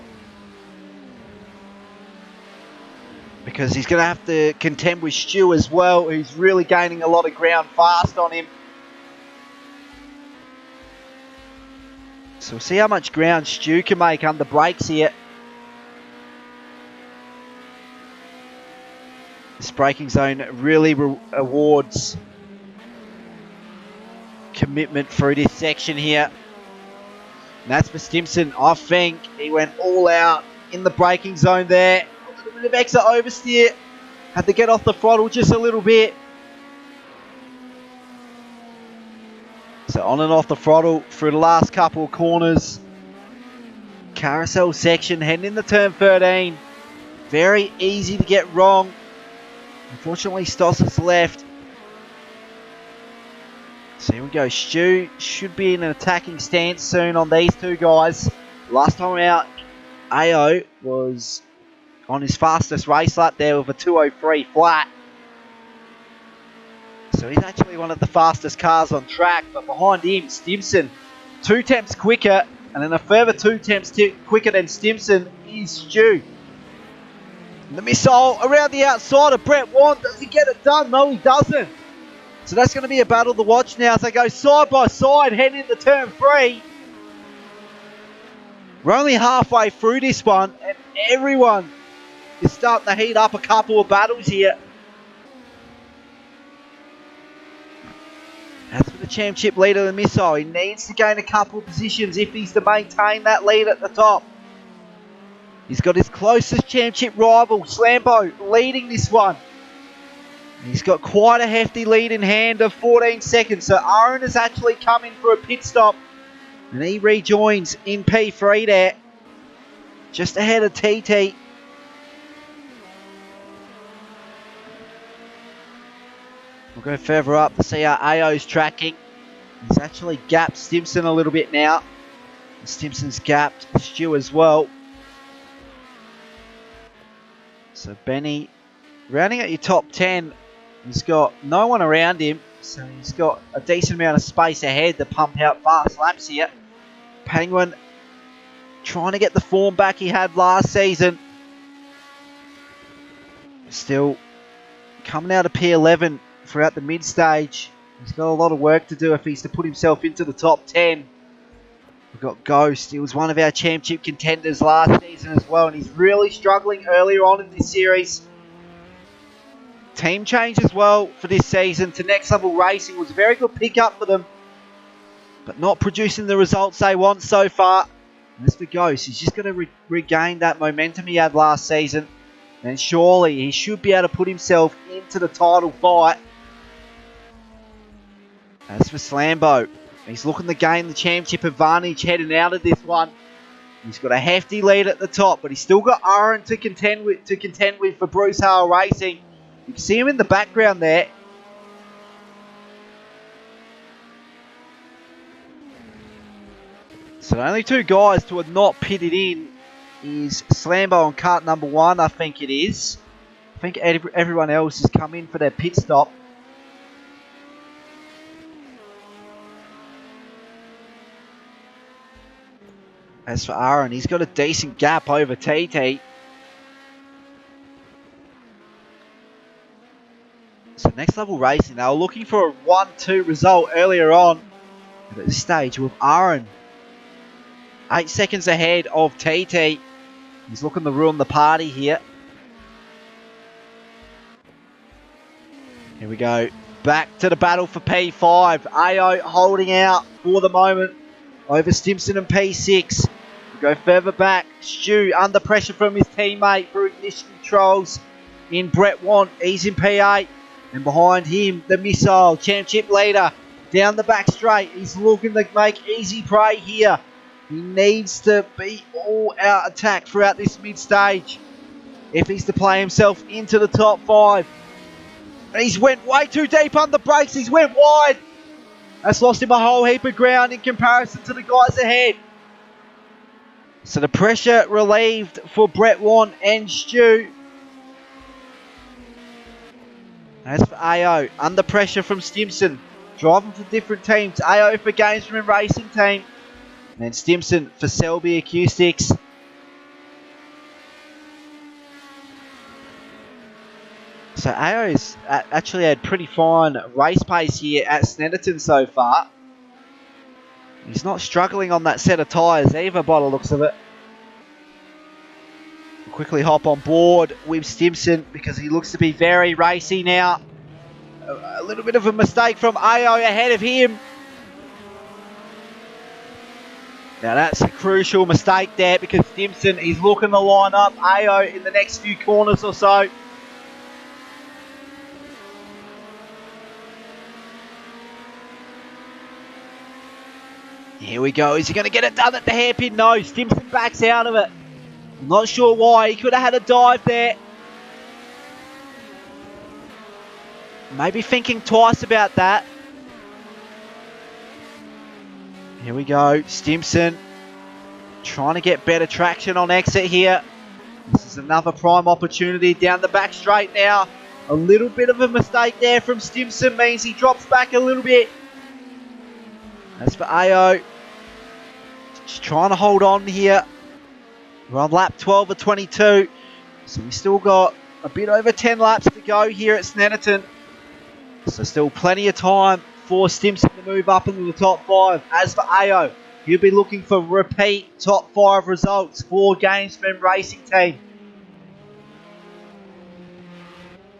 Because he's going to have to contend with Stu as well, who's really gaining a lot of ground fast on him. So we'll see how much ground Stu can make under brakes here. This braking zone really rewards commitment through this section here. And that's for Stimson. I think he went all out in the braking zone there. A little bit of extra oversteer. Had to get off the throttle just a little bit. So on and off the throttle through the last couple of corners. Carousel section heading into turn 13. Very easy to get wrong. Unfortunately, Stoss's left. So here we go. Stu should be in an attacking stance soon on these two guys. Last time out, AO was on his fastest race lap there with a 2:03 flat. So he's actually one of the fastest cars on track, but behind him, Stimson, 2 tenths quicker, and then a further 2 tenths quicker than Stimson is Stu. And the Missile around the outside of Brett Want. Does he get it done? No, he doesn't. So that's going to be a battle to watch now as they go side by side, heading into turn 3. We're only halfway through this one, and everyone is starting to heat up a couple of battles here. As for the championship leader, the Missile, he needs to gain a couple of positions if he's to maintain that lead at the top. He's got his closest championship rival, Slambo, leading this one. He's got quite a hefty lead in hand of 14 seconds. So Aaron has actually come in for a pit stop. And he rejoins in P3 there. Just ahead of TT. We'll go further up to see how AO's tracking. He's actually gapped Stimson a little bit now. And Stimson's gapped Stu as well. So Benny rounding out your top 10, he's got no one around him, so he's got a decent amount of space ahead to pump out fast laps here. Penguin trying to get the form back he had last season. Still coming out of P11 throughout the mid-stage. He's got a lot of work to do if he's to put himself into the top 10. We've got Ghost. He was one of our championship contenders last season as well, and he's really struggling earlier on in this series. Team change as well for this season to Next Level Racing was a very good pickup for them, but not producing the results they want so far. And as for Ghost, he's just going to regain that momentum he had last season, and surely he should be able to put himself into the title fight. As for Slambo, he's looking to gain the championship advantage heading out of this one. He's got a hefty lead at the top, but he's still got Aaron to contend with for Bruce Hale Racing. You can see him in the background there. So the only two guys to have not pitted in is Slambo on kart number 1, I think it is. I think everyone else has come in for their pit stop. As for Aaron, he's got a decent gap over TT. So Next Level Racing, they were looking for a 1-2 result earlier on. But at this stage, with Aaron 8 seconds ahead of TT. He's looking to ruin the party here. Here we go. Back to the battle for P5. AO holding out for the moment over Stimson and P6. We go further back. Stu under pressure from his teammate for ignition controls in Brett Want. He's in P8. And behind him, the missile championship leader down the back straight. He's looking to make easy prey here. He needs to be all out attack throughout this mid-stage if he's to play himself into the top 5. And he's went way too deep on the brakes. He's went wide. That's lost him a whole heap of ground in comparison to the guys ahead. So the pressure relieved for Brett Want and Stu. As for AO, under pressure from Stimson. Driving for different teams. AO for Gamesman Racing Team. And then Stimson for Selby Acoustics. So AO's actually had pretty fine race pace here at Snetterton so far. He's not struggling on that set of tyres either by the looks of it. We'll quickly hop on board with Stimson because he looks to be very racy now. A little bit of a mistake from AO ahead of him. Now that's a crucial mistake there because Stimson is looking to line up AO in the next few corners or so. Here we go. Is he going to get it done at the hairpin? No. Stimson backs out of it. I'm not sure why. He could have had a dive there. Maybe thinking twice about that. Here we go. Stimson trying to get better traction on exit here. This is another prime opportunity down the back straight now. A little bit of a mistake there from Stimson means he drops back a little bit. As for AO, just trying to hold on here. We're on lap 12 of 22. So we still got a bit over 10 laps to go here at Snetterton. So still plenty of time for Stimson to move up into the top 5. As for AO, he'll be looking for repeat top 5 results for Gamesman Racing Team.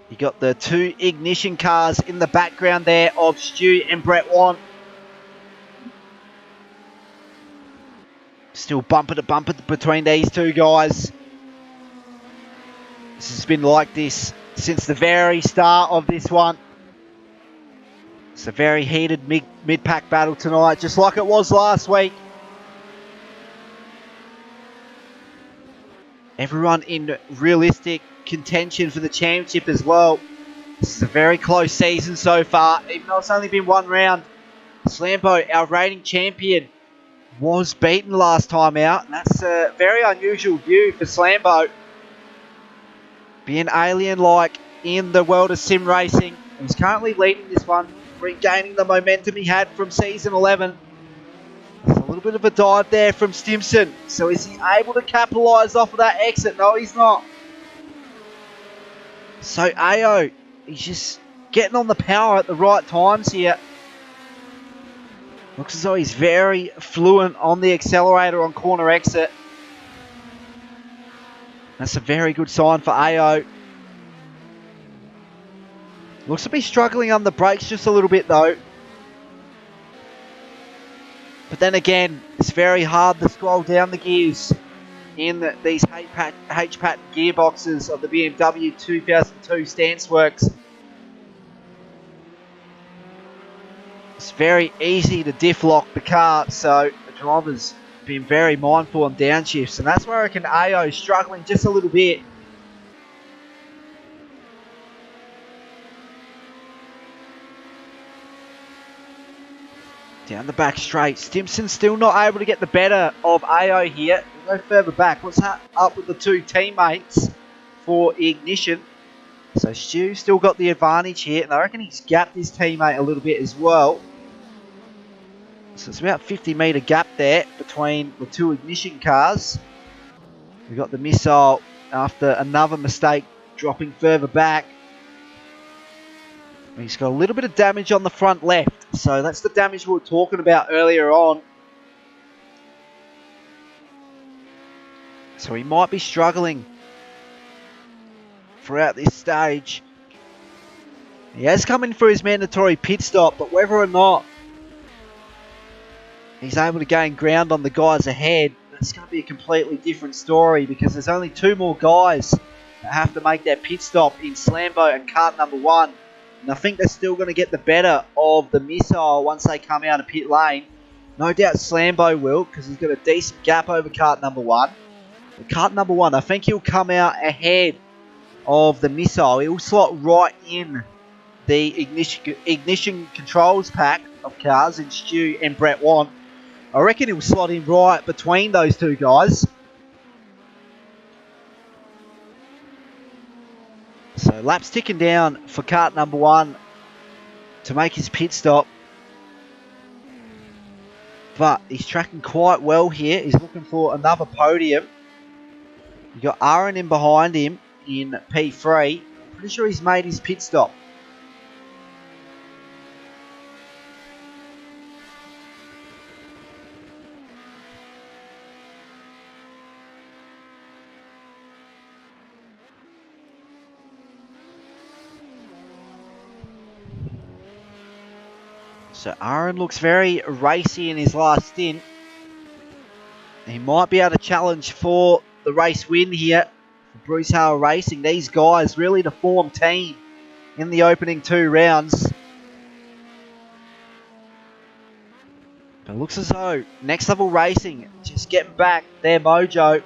You got the 2 ignition cars in the background there of Stu and Brett Want. Still bumper to bumper between these two guys. This has been like this since the very start of this one. It's a very heated mid-pack battle tonight, just like it was last week. Everyone in realistic contention for the championship as well. This is a very close season so far, even though it's only been one round. Slambo, our reigning champion, was beaten last time out, and that's a very unusual view for Slambo. Being alien-like in the world of sim racing. He's currently leading this one, regaining the momentum he had from season 11. There's a little bit of a dive there from Stimson. So is he able to capitalise off of that exit? No, he's not. So AO, he's just getting on the power at the right times here. Looks as though he's very fluent on the accelerator on corner exit. That's a very good sign for AO. Looks to be struggling on the brakes just a little bit though. But then again, it's very hard to scroll down the gears in these H-pattern gearboxes of the BMW 2002 Stanceworks. It's very easy to diff lock the car, so the driver's been very mindful on downshifts, and that's where I reckon AO is struggling just a little bit. Down the back straight, Stimson still not able to get the better of AO here. We'll go further back. What's up with the two teammates for Ignition? So Stu still got the advantage here, and I reckon he's gapped his teammate a little bit as well. So it's about 50 metre gap there between the two Ignition cars. We've got the Missile after another mistake dropping further back. He's got a little bit of damage on the front left. So that's the damage we were talking about earlier on. So he might be struggling throughout this stage. He has come in for his mandatory pit stop, but whether or not he's able to gain ground on the guys ahead, that's going to be a completely different story, because there's only two more guys that have to make that pit stop in Slambo and kart number 1. And I think they're still going to get the better of the Missile once they come out of pit lane. No doubt Slambo will, because he's got a decent gap over kart number 1. But kart number 1, I think he'll come out ahead of the Missile. He'll slot right in the ignition controls pack of cars in Stu and Brett Want. I reckon he'll slot in right between those two guys. So laps ticking down for kart number 1 to make his pit stop. But he's tracking quite well here. He's looking for another podium. You've got Aaron in behind him in P3. Pretty sure he's made his pit stop. So Aaron looks very racy in his last stint. He might be able to challenge for the race win here for Bruce Hale Racing. These guys really the form team in the opening 2 rounds. But it looks as though Next Level Racing just getting back their mojo.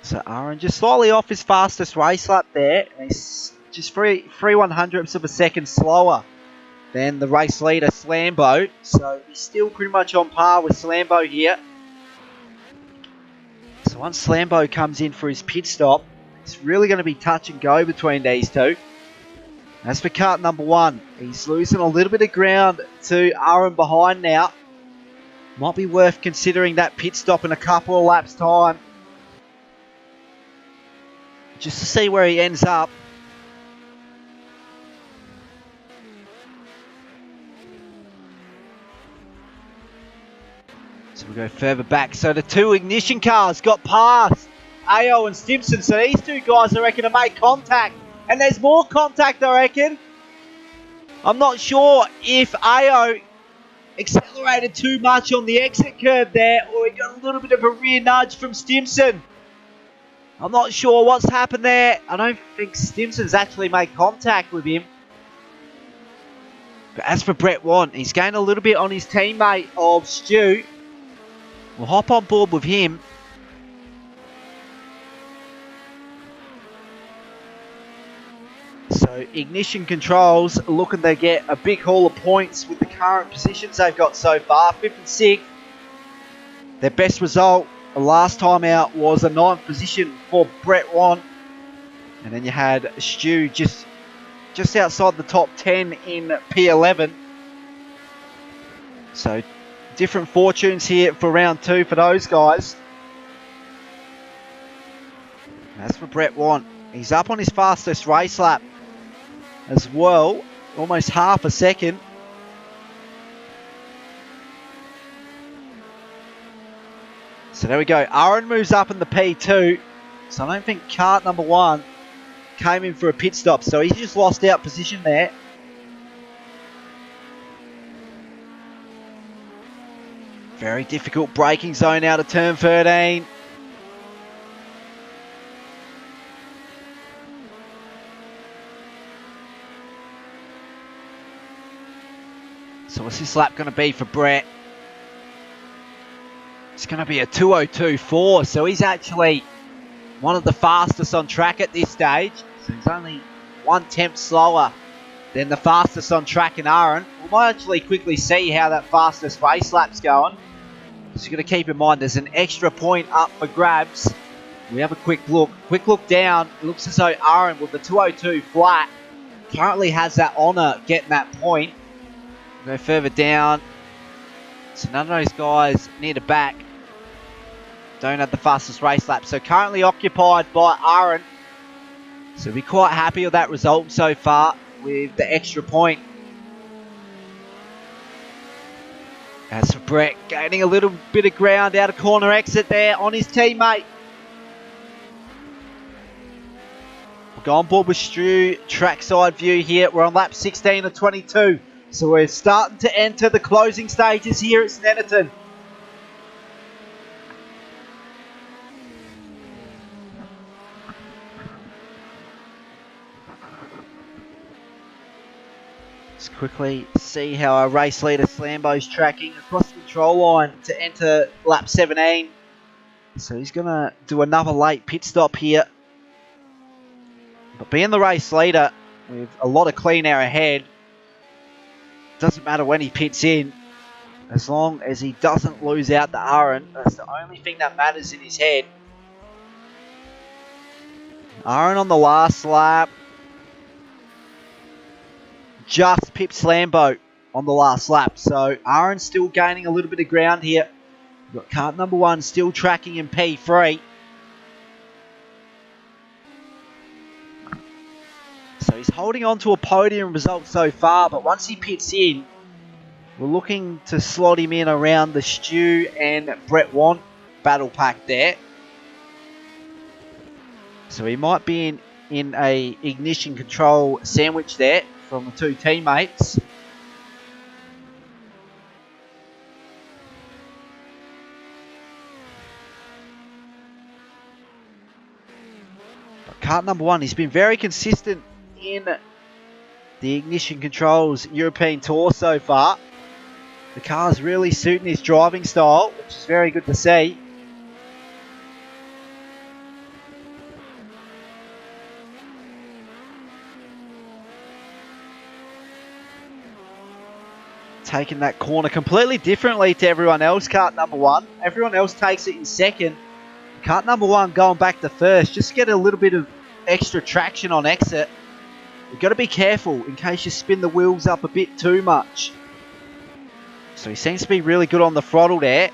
So Aaron just slightly off his fastest race lap there. And he's just 3/100ths of a second slower than the race leader Slambo. So he's still pretty much on par with Slambo here. So once Slambo comes in for his pit stop, it's really going to be touch and go between these two. As for kart number 1, he's losing a little bit of ground to Aaron behind now. Might be worth considering that pit stop in a couple of laps time, just to see where he ends up. So we go further back. So the two Ignition cars got past AO and Stimson. So these two guys, I reckon, have made contact. And there's more contact, I reckon. I'm not sure if AO accelerated too much on the exit curve there, or he got a little bit of a rear nudge from Stimson. I'm not sure what's happened there. I don't think Stimson's actually made contact with him. But as for Brett Want, he's gained a little bit on his teammate of Stu. We'll hop on board with him. So So Ignition Controls looking to get a big haul of points with the current positions they've got so far, 5th and 6th. Their best result last time out was a 9th position for Brett Wan. And then you had Stu just outside the top 10 in P11. So different fortunes here for round 2 for those guys. As for Brett Wan, he's up on his fastest race lap as well, almost half a second. So there we go. Aaron moves up in the P2. So I don't think kart number 1 came in for a pit stop. So he's just lost out position there. Very difficult braking zone out of turn 13. So what's this lap going to be for Brett? It's going to be a 2:02.4. So he's actually one of the fastest on track at this stage. So he's only 1/10 slower than the fastest on track in Aaron. We might actually quickly see how that fastest race lap's going. So you've got to keep in mind there's an extra point up for grabs. We have a quick look down. It looks as though Aaron with the 2:02 flat currently has that honour getting that point. We'll go further down. So none of those guys near the back don't have the fastest race lap. So currently occupied by Aaron. So we're quite happy with that result so far with the extra point. As for Brett, gaining a little bit of ground out of corner exit there on his teammate. We'll go on board with Stu, trackside view here. We're on lap 16 of 22. So we're starting to enter the closing stages here at Snetterton. Let's quickly see how our race leader Slambo's tracking across the control line to enter lap 17. So he's going to do another late pit stop here. But being the race leader with a lot of clean air ahead, doesn't matter when he pits in, as long as he doesn't lose out to Aaron. That's the only thing that matters in his head. Aaron on the last lap just pipped Slambo on the last lap. So Aaron's still gaining a little bit of ground here. We've got kart number 1 still tracking in P3. So he's holding on to a podium result so far, but once he pits in, we're looking to slot him in around the Stu and Brett Wan battle pack there. So he might be in a ignition control sandwich there from the two teammates. But kart number 1, he's been very consistent in the ignition controls European Tour so far. The car's really suiting his driving style, which is very good to see. Taking that corner completely differently to everyone else, kart number 1. Everyone else takes it in second. Kart number 1 going back to first, just get a little bit of extra traction on exit. You've got to be careful in case you spin the wheels up a bit too much. So he seems to be really good on the throttle there.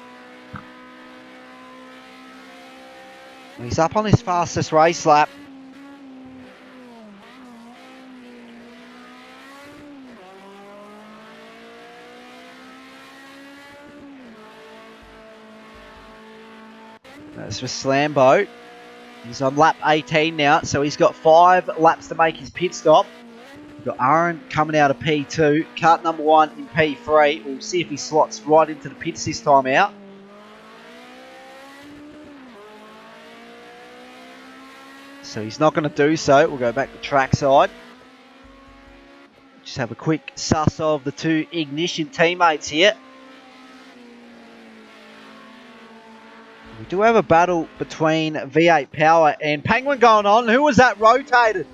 He's up on his fastest race lap. That's for Slambo. He's on lap 18 now, so he's got 5 laps to make his pit stop. We've got Aaron coming out of P2, kart number 1 in P3. We'll see if he slots right into the pits this time out. So he's not going to do so. We'll go back to trackside. Just have a quick suss of the two ignition teammates here. We do have a battle between V8 Power and Penguin going on. Who was that rotated?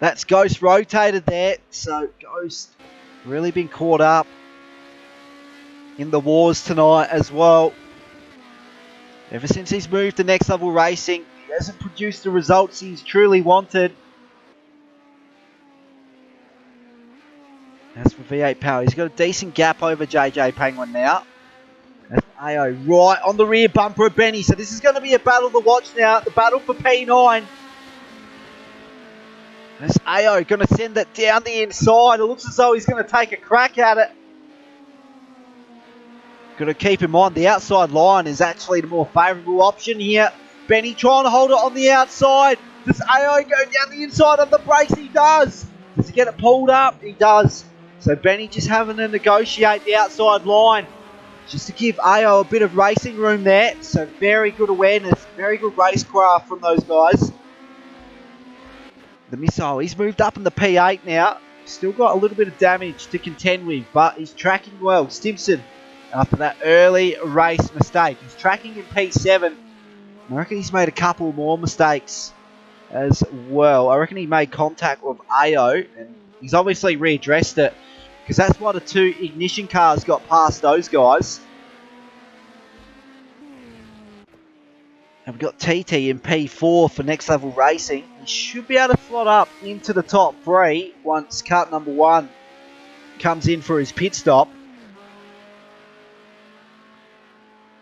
That's Ghost rotated there. So Ghost really been caught up in the wars tonight as well. Ever since he's moved to Next Level Racing, he hasn't produced the results he's truly wanted. As for V8 Power, he's got a decent gap over JJ Penguin now. That's AO right on the rear bumper of Benny. So this is going to be a battle to watch now. The battle for P9. That's AO going to send it down the inside. It looks as though he's going to take a crack at it. Got to keep in mind the outside line is actually the more favourable option here. Benny trying to hold it on the outside. Does AO go down the inside on the brakes? He does. Does he get it pulled up? He does. So Benny just having to negotiate the outside line just to give AO a bit of racing room there. So very good awareness, very good racecraft from those guys. The Missile, he's moved up in the P8 now. Still got a little bit of damage to contend with, but he's tracking well. Stimson, after that early race mistake, he's tracking in P7. I reckon he's made a couple more mistakes as well. I reckon he made contact with AO, and he's obviously readdressed it, because that's why the two ignition cars got past those guys. And we've got TT in P4 for Next Level Racing. He should be able to slot up into the top 3 once car number 1 comes in for his pit stop.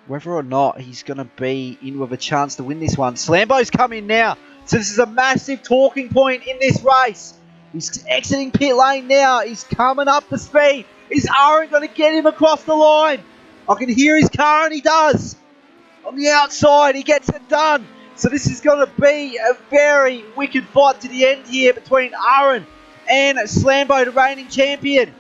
Whether or not he's going to be in with a chance to win this one. Slambo's come in now. So this is a massive talking point in this race. He's exiting pit lane now. He's coming up the speed. Is Aaron going to get him across the line? I can hear his car, and he does. On the outside, he gets it done. So this is going to be a very wicked fight to the end here between Aaron and Slambo, the reigning champion.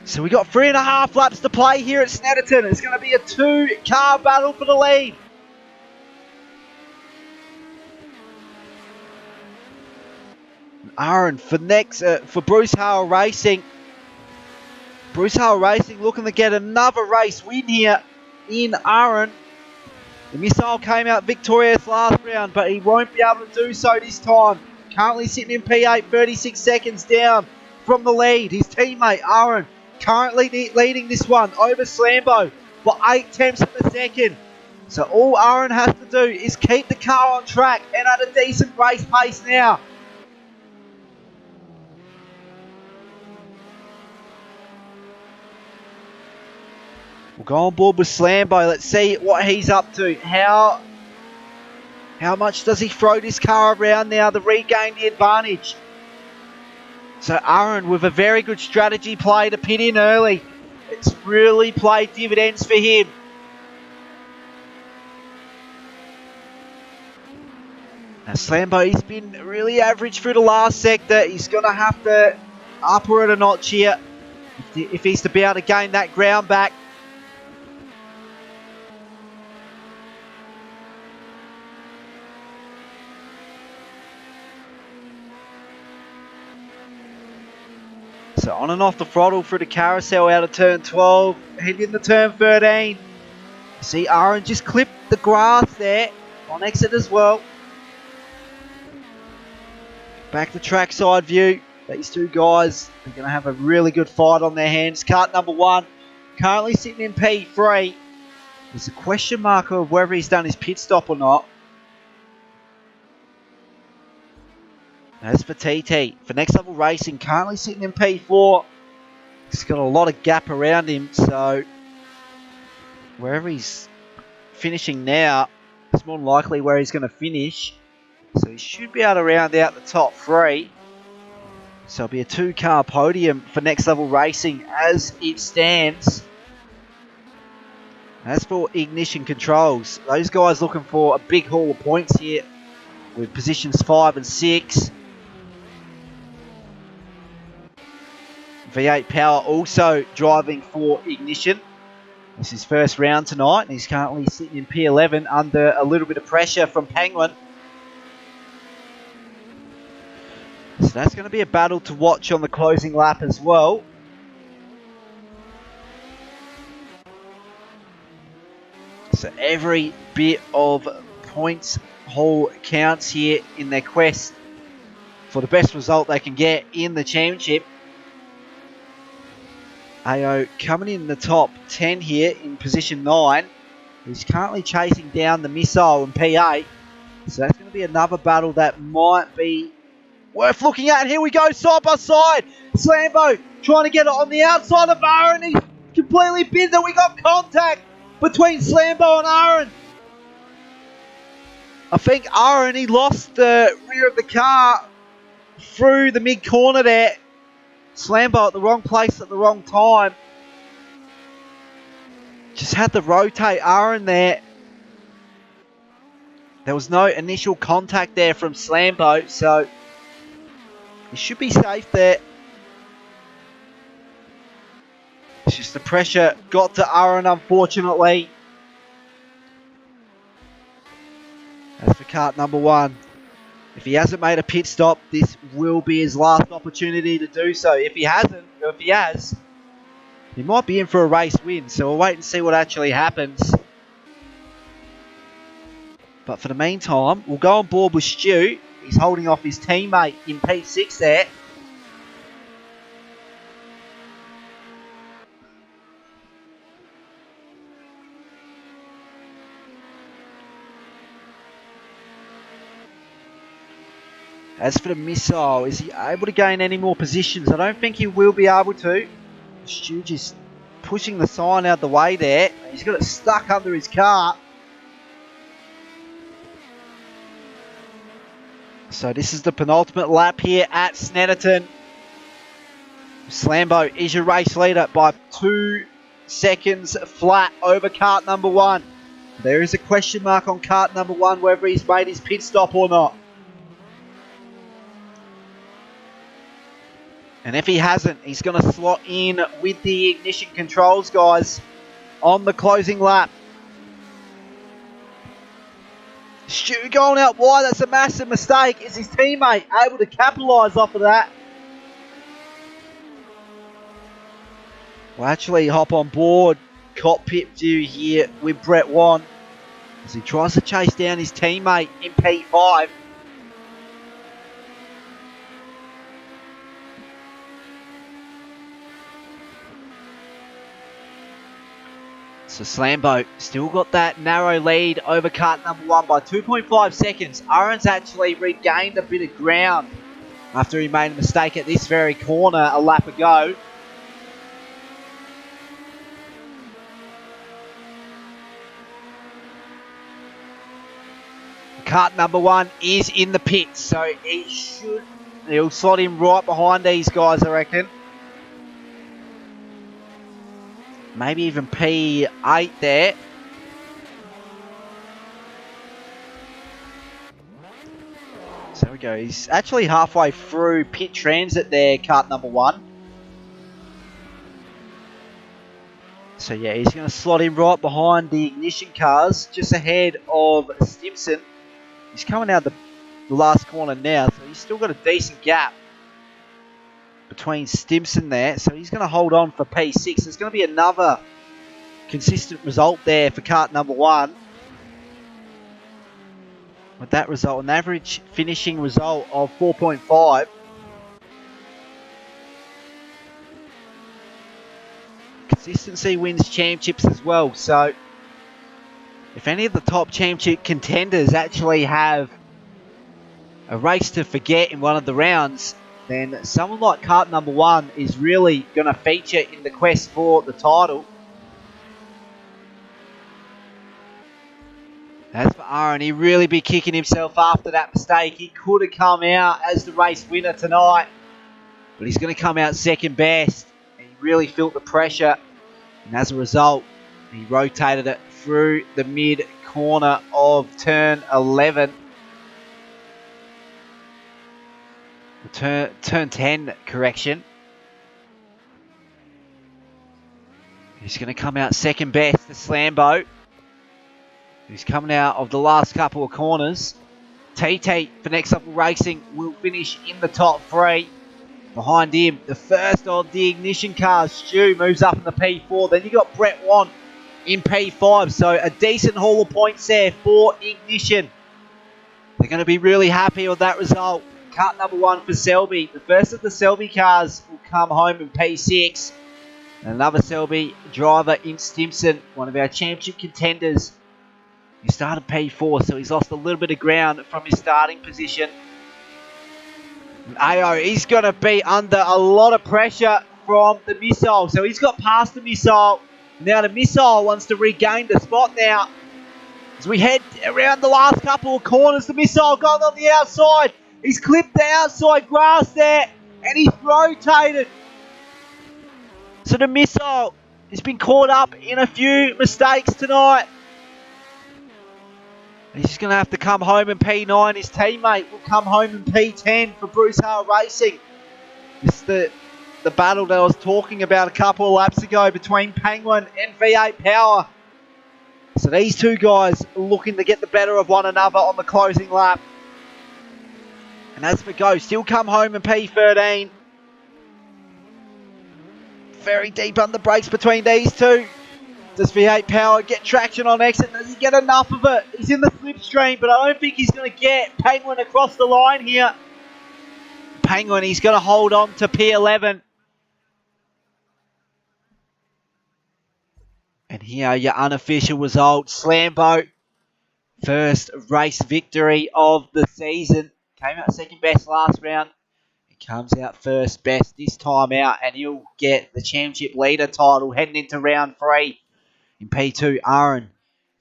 So we got 3.5 laps to play here at Snetterton. It's going to be a 2-car battle for the lead. Aaron for Bruce Hale Racing. Bruce Hale Racing looking to get another race win here in Aaron. The Missile came out victorious last round, but he won't be able to do so this time. Currently sitting in P8, 36 seconds down from the lead. His teammate Aaron currently leading this one over Slambo for 8 tenths of a second. So all Aaron has to do is keep the car on track and at a decent race pace now. We'll go on board with Slambo. Let's see what he's up to. How much does he throw this car around now to regain the advantage? So Aaron with a very good strategy play to pit in early. It's really played dividends for him. Now Slambo, he's been really average through the last sector. He's going to have to upper it a notch here if he's to be able to gain that ground back. So on and off the throttle through the carousel out of turn 12, heading into turn 13. See Aaron just clipped the grass there on exit as well. Back to trackside view. These two guys are going to have a really good fight on their hands. Kart number 1 currently sitting in P3. There's a question mark of whether he's done his pit stop or not. As for TT, for Next Level Racing, currently sitting in P4. He's got a lot of gap around him, so wherever he's finishing now, it's more than likely where he's going to finish. So he should be able to round out the top 3. So it'll be a 2-car podium for Next Level Racing as it stands. As for Ignition Controls, those guys looking for a big haul of points here with positions 5 and 6. V8 Power also driving for Ignition. This is his first round tonight, and he's currently sitting in P11 under a little bit of pressure from Penguin. So that's going to be a battle to watch on the closing lap as well. So every bit of points haul counts here in their quest for the best result they can get in the championship. AO coming in the top 10 here in position 9. He's currently chasing down the Missile in P8. So that's going to be another battle that might be worth looking at. And here we go, side by side. Slambo trying to get it on the outside of Aaron. He's completely binned it. We got contact between Slambo and Aaron. I think Aaron, he lost the rear of the car through the mid corner there. Slambo at the wrong place at the wrong time. Just had to rotate Aaron there. There was no initial contact there from Slambo, so he should be safe there. It's just the pressure got to Aaron, unfortunately. As for kart number 1, if he hasn't made a pit stop, this will be his last opportunity to do so. If he hasn't, or if he has, he might be in for a race win. So we'll wait and see what actually happens. But for the meantime, we'll go on board with Stu. He's holding off his teammate in P6 there. As for the Missile, is he able to gain any more positions? I don't think he will be able to. Stu just pushing the sign out the way there. He's got it stuck under his car. So this is the penultimate lap here at Snetterton. Slambo is your race leader by 2 seconds flat over kart number 1. There is a question mark on kart number 1 whether he's made his pit stop or not. And if he hasn't, he's going to slot in with the ignition controls, guys, on the closing lap. Stu going out wide, that's a massive mistake. Is his teammate able to capitalise off of that? We'll actually hop on board cockpit view here with Brett Wan as he tries to chase down his teammate in P5. So Slambo still got that narrow lead over kart number 1 by 2.5 seconds. Aaron's actually regained a bit of ground after he made a mistake at this very corner a lap ago. Kart number 1 is in the pits, so he'll slot him right behind these guys, I reckon. Maybe even P8 there. So there we go. He's actually halfway through pit transit there, kart number 1. So yeah, he's going to slot him right behind the ignition cars, just ahead of Stimson. He's coming out the last corner now, so he's still got a decent gap between Stimson there, so he's going to hold on for P6. There's going to be another consistent result there for kart number 1. With that result, an average finishing result of 4.5. Consistency wins championships as well, so if any of the top championship contenders actually have a race to forget in one of the rounds, then someone like kart number 1 is really going to feature in the quest for the title. As for Aaron, he really be kicking himself after that mistake. He could have come out as the race winner tonight, but he's going to come out second best. He really felt the pressure, and as a result, he rotated it through the mid corner of turn 11. Turn 10, correction. He's going to come out second best to Slambo, who's coming out of the last couple of corners. TT for Next Level Racing will finish in the top 3. Behind him, the first of the ignition cars, Stu, moves up in the P4. Then you got Brett Wan in P5. So a decent haul of points there for ignition. They're going to be really happy with that result. Cut number 1 for Selby. The first of the Selby cars will come home in P6. Another Selby driver in Stimson, one of our championship contenders. He started P4, so he's lost a little bit of ground from his starting position. And AO, he's going to be under a lot of pressure from the Missile. So he's got past the Missile. Now the Missile wants to regain the spot now. As we head around the last couple of corners, the Missile going on the outside. He's clipped the outside grass there, and he's rotated. So the Missile has been caught up in a few mistakes tonight. He's just going to have to come home in P9. His teammate will come home in P10 for Bruce Hale Racing. This is the battle that I was talking about a couple of laps ago between Penguin and V8 Power. So these two guys are looking to get the better of one another on the closing lap. And as for Go, still come home in P13. Very deep on the brakes between these two. Does V8 Power get traction on exit? Does he get enough of it? He's in the slipstream, but I don't think he's going to get Penguin across the line here. Penguin, he's going to hold on to P11. And here are your unofficial results. Slambo, first race victory of the season. Came out second best last round. He comes out first best this time out, and he'll get the championship leader title heading into round 3. In P2, Aaron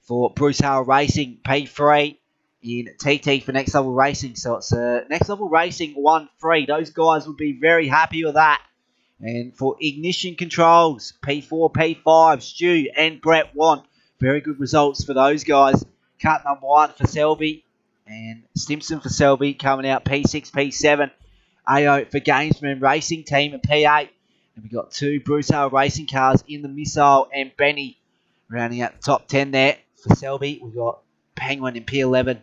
for Bruce Hale Racing. P3 in TT for Next Level Racing. So it's Next Level Racing 1-3. Those guys will be very happy with that. And for Ignition Controls, P4, P5, Stu and Brett Want. Very good results for those guys. Cut number 1 for Selby and Stimson for Selby coming out P6, P7. AO for Gamesman Racing Team at P8. And we've got 2 Bruce Hale Racing cars in the Missile and Benny rounding out the top 10 there. For Selby, we've got Penguin in P11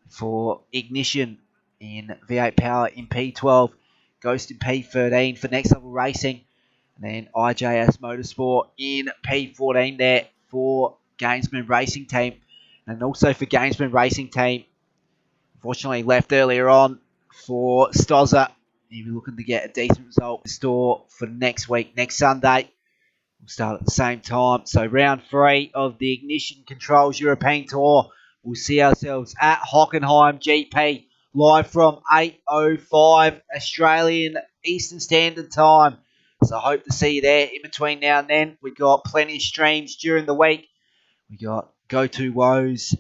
for Ignition in V8 Power in P12. Ghost in P13 for Next Level Racing. And then IJS Motorsport in P14 there for Gamesman Racing Team. And also for Gamesman Racing Team, unfortunately left earlier on for Stozza. He'll be looking to get a decent result in store for next week, next Sunday. We'll start at the same time. So round 3 of the Ignition Controls European Tour. We'll see ourselves at Hockenheim GP. Live from 8:05 Australian Eastern Standard Time. So I hope to see you there. In between now and then, we've got plenty of streams during the week. We got Go To Woes,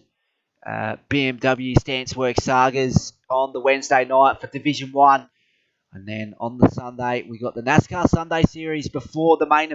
BMW Stanceworks Sagas on the Wednesday night for Division 1. And then on the Sunday, we got the NASCAR Sunday Series before the main event.